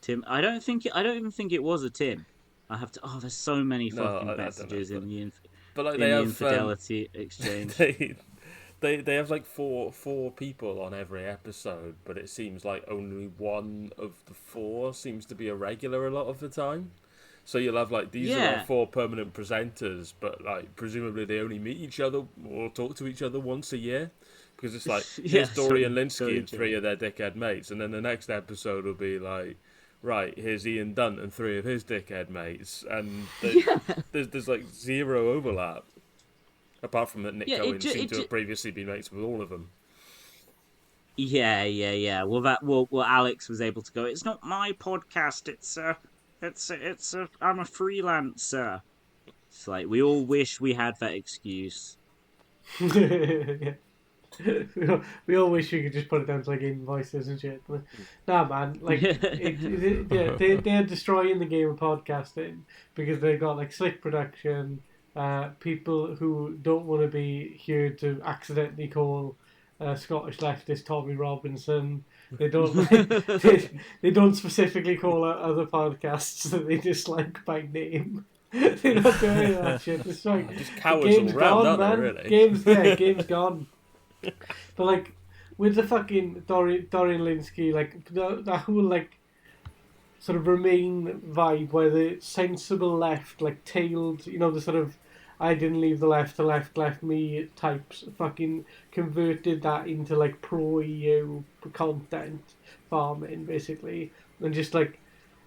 Tim. I don't even think it was a Tim. I have to. Oh, there's so many fucking messages in the infidelity exchange. They have like four people on every episode, but it seems like only one of the four seems to be a regular a lot of the time. So you'll have like these are like 4 permanent presenters, but like presumably they only meet each other or talk to each other once a year, because it's like here's Dorian Linsky and 3 of their dickhead mates, and then the next episode will be like, right, here's Ian Dunt and 3 of his dickhead mates, and there's like zero overlap. Apart from that, Nick Cohen seemed to have previously been mates with all of them. Yeah. Well, Alex was able to go. It's not my podcast. I'm a freelancer. It's like we all wish we had that excuse. Yeah. We all wish we could just put it down to like invoices and shit. But, nah, man, like they're destroying the game of podcasting because they've got like slick production, people who don't want to be here to accidentally call Scottish leftist Tommy Robinson. They don't they don't specifically call out other podcasts that they dislike by name. They're not doing that shit. It's like just cowards game's all round, gone, man. really? Game's gone. But like with the fucking Dorian Lynskey, like that whole like sort of Remain vibe, where the sensible left, like tailed, you know, the sort of I didn't leave the left, the left left me types, fucking converted that into like pro EU content farming basically, and just like.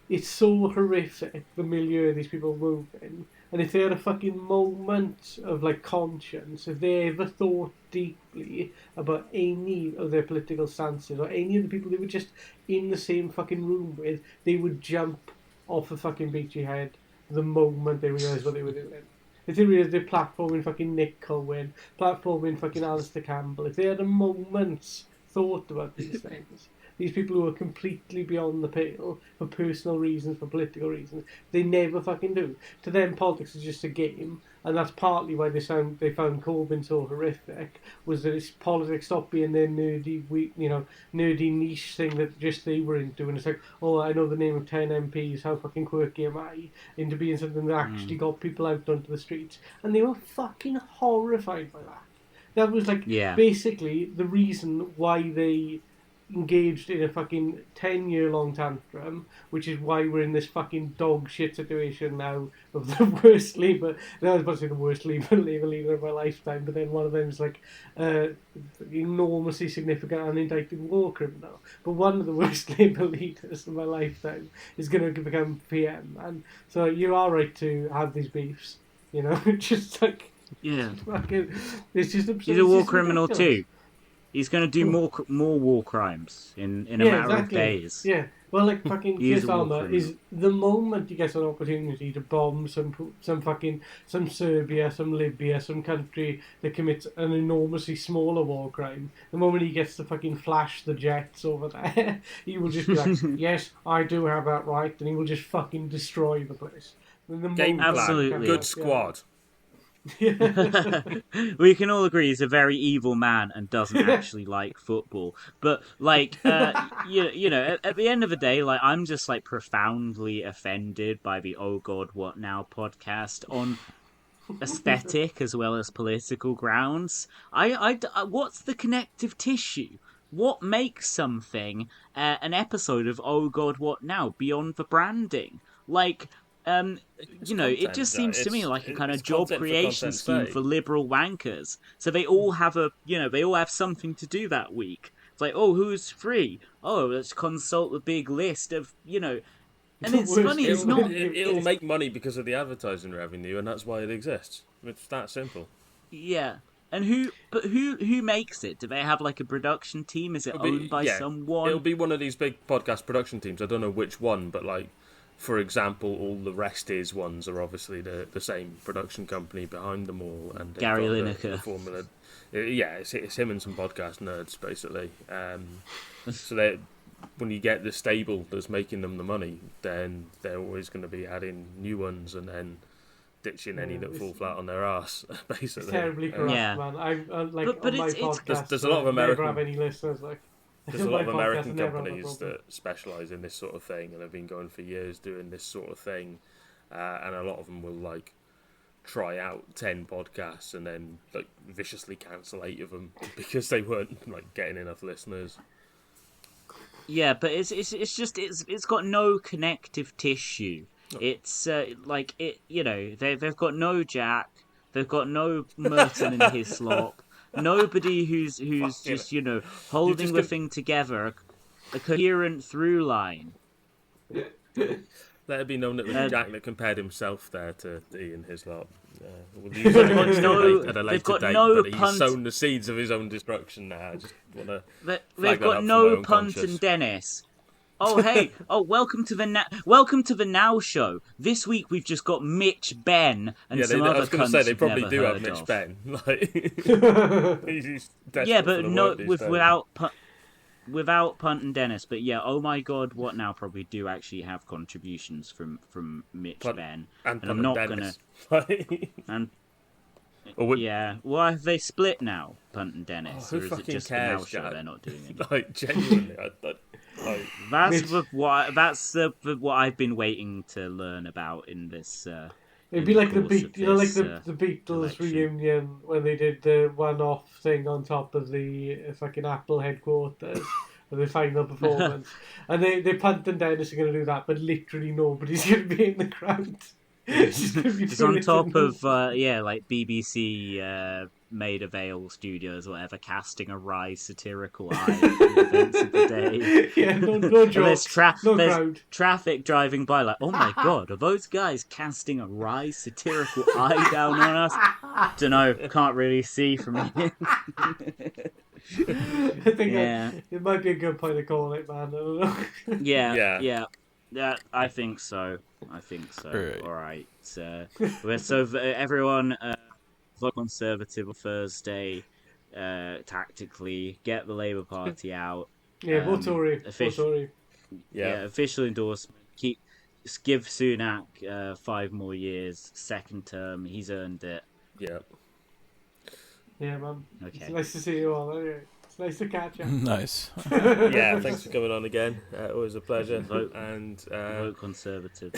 It's so horrific, the milieu these people move in. And if they had a fucking moment of, like, conscience, if they ever thought deeply about any of their political stances, or any of the people they were just in the same fucking room with, they would jump off a fucking beachy head the moment they realised what they were doing. If they realised they're platforming fucking Nick Cohen, platforming fucking Alistair Campbell, if they had a moment's thought about these things... These people who are completely beyond the pale for personal reasons, for political reasons, they never fucking do. To them, politics is just a game, and that's partly why they found Corbyn so horrific. Was that it's politics stopped being their nerdy niche thing that just they were into, and it's like, oh, I know the name of 10 MPs, how fucking quirky am I? Into being something that actually got people out onto the streets, and they were fucking horrified by that. That was like basically the reason why they engaged in a fucking 10-year-long tantrum, which is why we're in this fucking dog shit situation now of the worst Labour. I was about to say the worst Labour leader of my lifetime, but then one of them is like enormously significant unindicted war criminal. But one of the worst Labour leaders of my lifetime is going to become PM, and so you are right to have these beefs. You know, just like fucking, it's just absurd. He's a war criminal too. He's going to do more war crimes in a matter of days. Yeah, well, like fucking Keir Starmer is the moment he gets an opportunity to bomb some Serbia, some Libya, some country that commits an enormously smaller war crime. The moment he gets to fucking flash the jets over there, he will just be like, "Yes, I do have that right," and he will just fucking destroy the place. Game plan, good squad. We can all agree he's a very evil man and doesn't actually like football. But like, you know, at the end of the day, like, I'm just like profoundly offended by the "Oh God, What Now" podcast on aesthetic as well as political grounds. I what's the connective tissue? What makes something an episode of "Oh God, What Now" beyond the branding? Like. You know, it just seems to me like a kind of job creation scheme for liberal wankers. So they all have they all have something to do that week. It's like, oh, who's free? Oh, let's consult the big list of, and it's funny. It's not. It'll make money because of the advertising revenue, and that's why it exists. It's that simple. Yeah. And who makes it? Do they have like a production team? Is it owned by someone? It'll be one of these big podcast production teams. I don't know which one, but like. For example, all the rest is ones are obviously the same production company behind them all, and Gary Lineker. The formula. It's him and some podcast nerds basically. So that when you get the stable that's making them the money, then they're always going to be adding new ones and then ditching any that fall flat on their ass. Basically, it's terribly corrupt, man. I'm like but on my podcast. There's a lot of American. Never have any listeners like. There's a lot of American companies that specialise in this sort of thing and have been going for years doing this sort of thing, and a lot of them will like try out 10 podcasts and then like viciously cancel 8 of them because they weren't like getting enough listeners. Yeah, but it's got no connective tissue. No. It's like it, they've got no Jack, they've got no Merton and Hislop. Nobody who's just, holding the thing together, a coherent through line. Let it be known that it was Jack that compared himself there to Ian Hislop. They've got no he's sown the seeds of his own destruction now. I just want to They've got no Punt and Dennis. Oh hey! Oh, welcome to the Now Show. This week we've just got Mitch Ben and Yeah, some I other was going to cunts say they you've probably never do have heard Mitch of. Ben. Like, he's desperate Yeah, for but the no, work these days. without Punt and Dennis. But yeah, oh my god, what now? Probably do actually have contributions from Mitch Punt, Ben, and I'm not Dennis. gonna. And Or yeah, well, have they split now, Punt and Oh, Dennis, who or is it fucking just the cares, Now Show Jack? they're not doing it? Like, genuinely, like, What I've been waiting to learn about in this. It'd in be the like the course of like this, the Beatles election. reunion when they did the one-off thing on top of the fucking Apple headquarters for the final performance, and they Punt and Dennis are going to do that, but literally nobody's going to be in the crowd. It's on top of like BBC Maida Vale Studios, or whatever, casting a wry satirical eye at the events of the day. Yeah, no And jokes, there's no there's crowd. traffic driving by, like, oh my god, are those guys casting a wry satirical eye down on us? Dunno, can't really see from here. I think Yeah. it might be a good point to call it, man. I don't know. Yeah. I think so. Right. All right. So everyone, vote Conservative on Thursday. Tactically, get the Labour Party out. Yeah, vote Tory. Vote Tory. Yeah, official endorsement. Give Sunak 5 more years, second term. He's earned it. yeah. Yeah, man. Okay. It's nice to see you all. Anyway. It's nice to catch you. Nice. Yeah, thanks for coming on again. Always a pleasure. And Vote Conservative.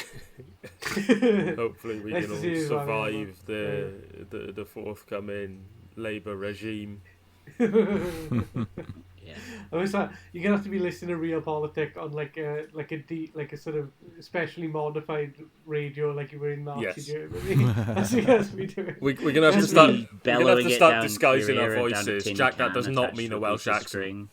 hopefully we Nice can to all see you, survive the forthcoming Labour regime. Yeah. I was you're gonna have to be listening to Real Politik on like a sort of specially modified radio, like you were in Nazi Germany. That's what you have to be doing. We're gonna have to Just start. be We're gonna have bellowing to it start down disguising your our ear and down a voices. tin Jack, that can does not attached mean to a Welsh piece of accent. string.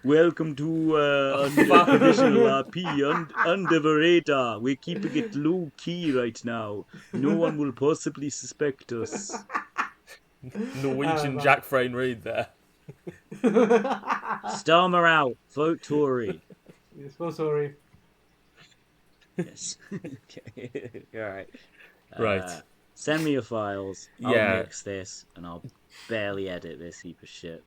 Welcome to unofficial RP under the radar. We're keeping it low key right now. No one will possibly suspect us. Norwegian Jack Frayne Reed there. Starmer out. Vote Tory. Yes, well, sorry. Yes. Okay. All right. Right. Send me your files. I'll Yeah. mix this, and I'll barely edit this heap of shit.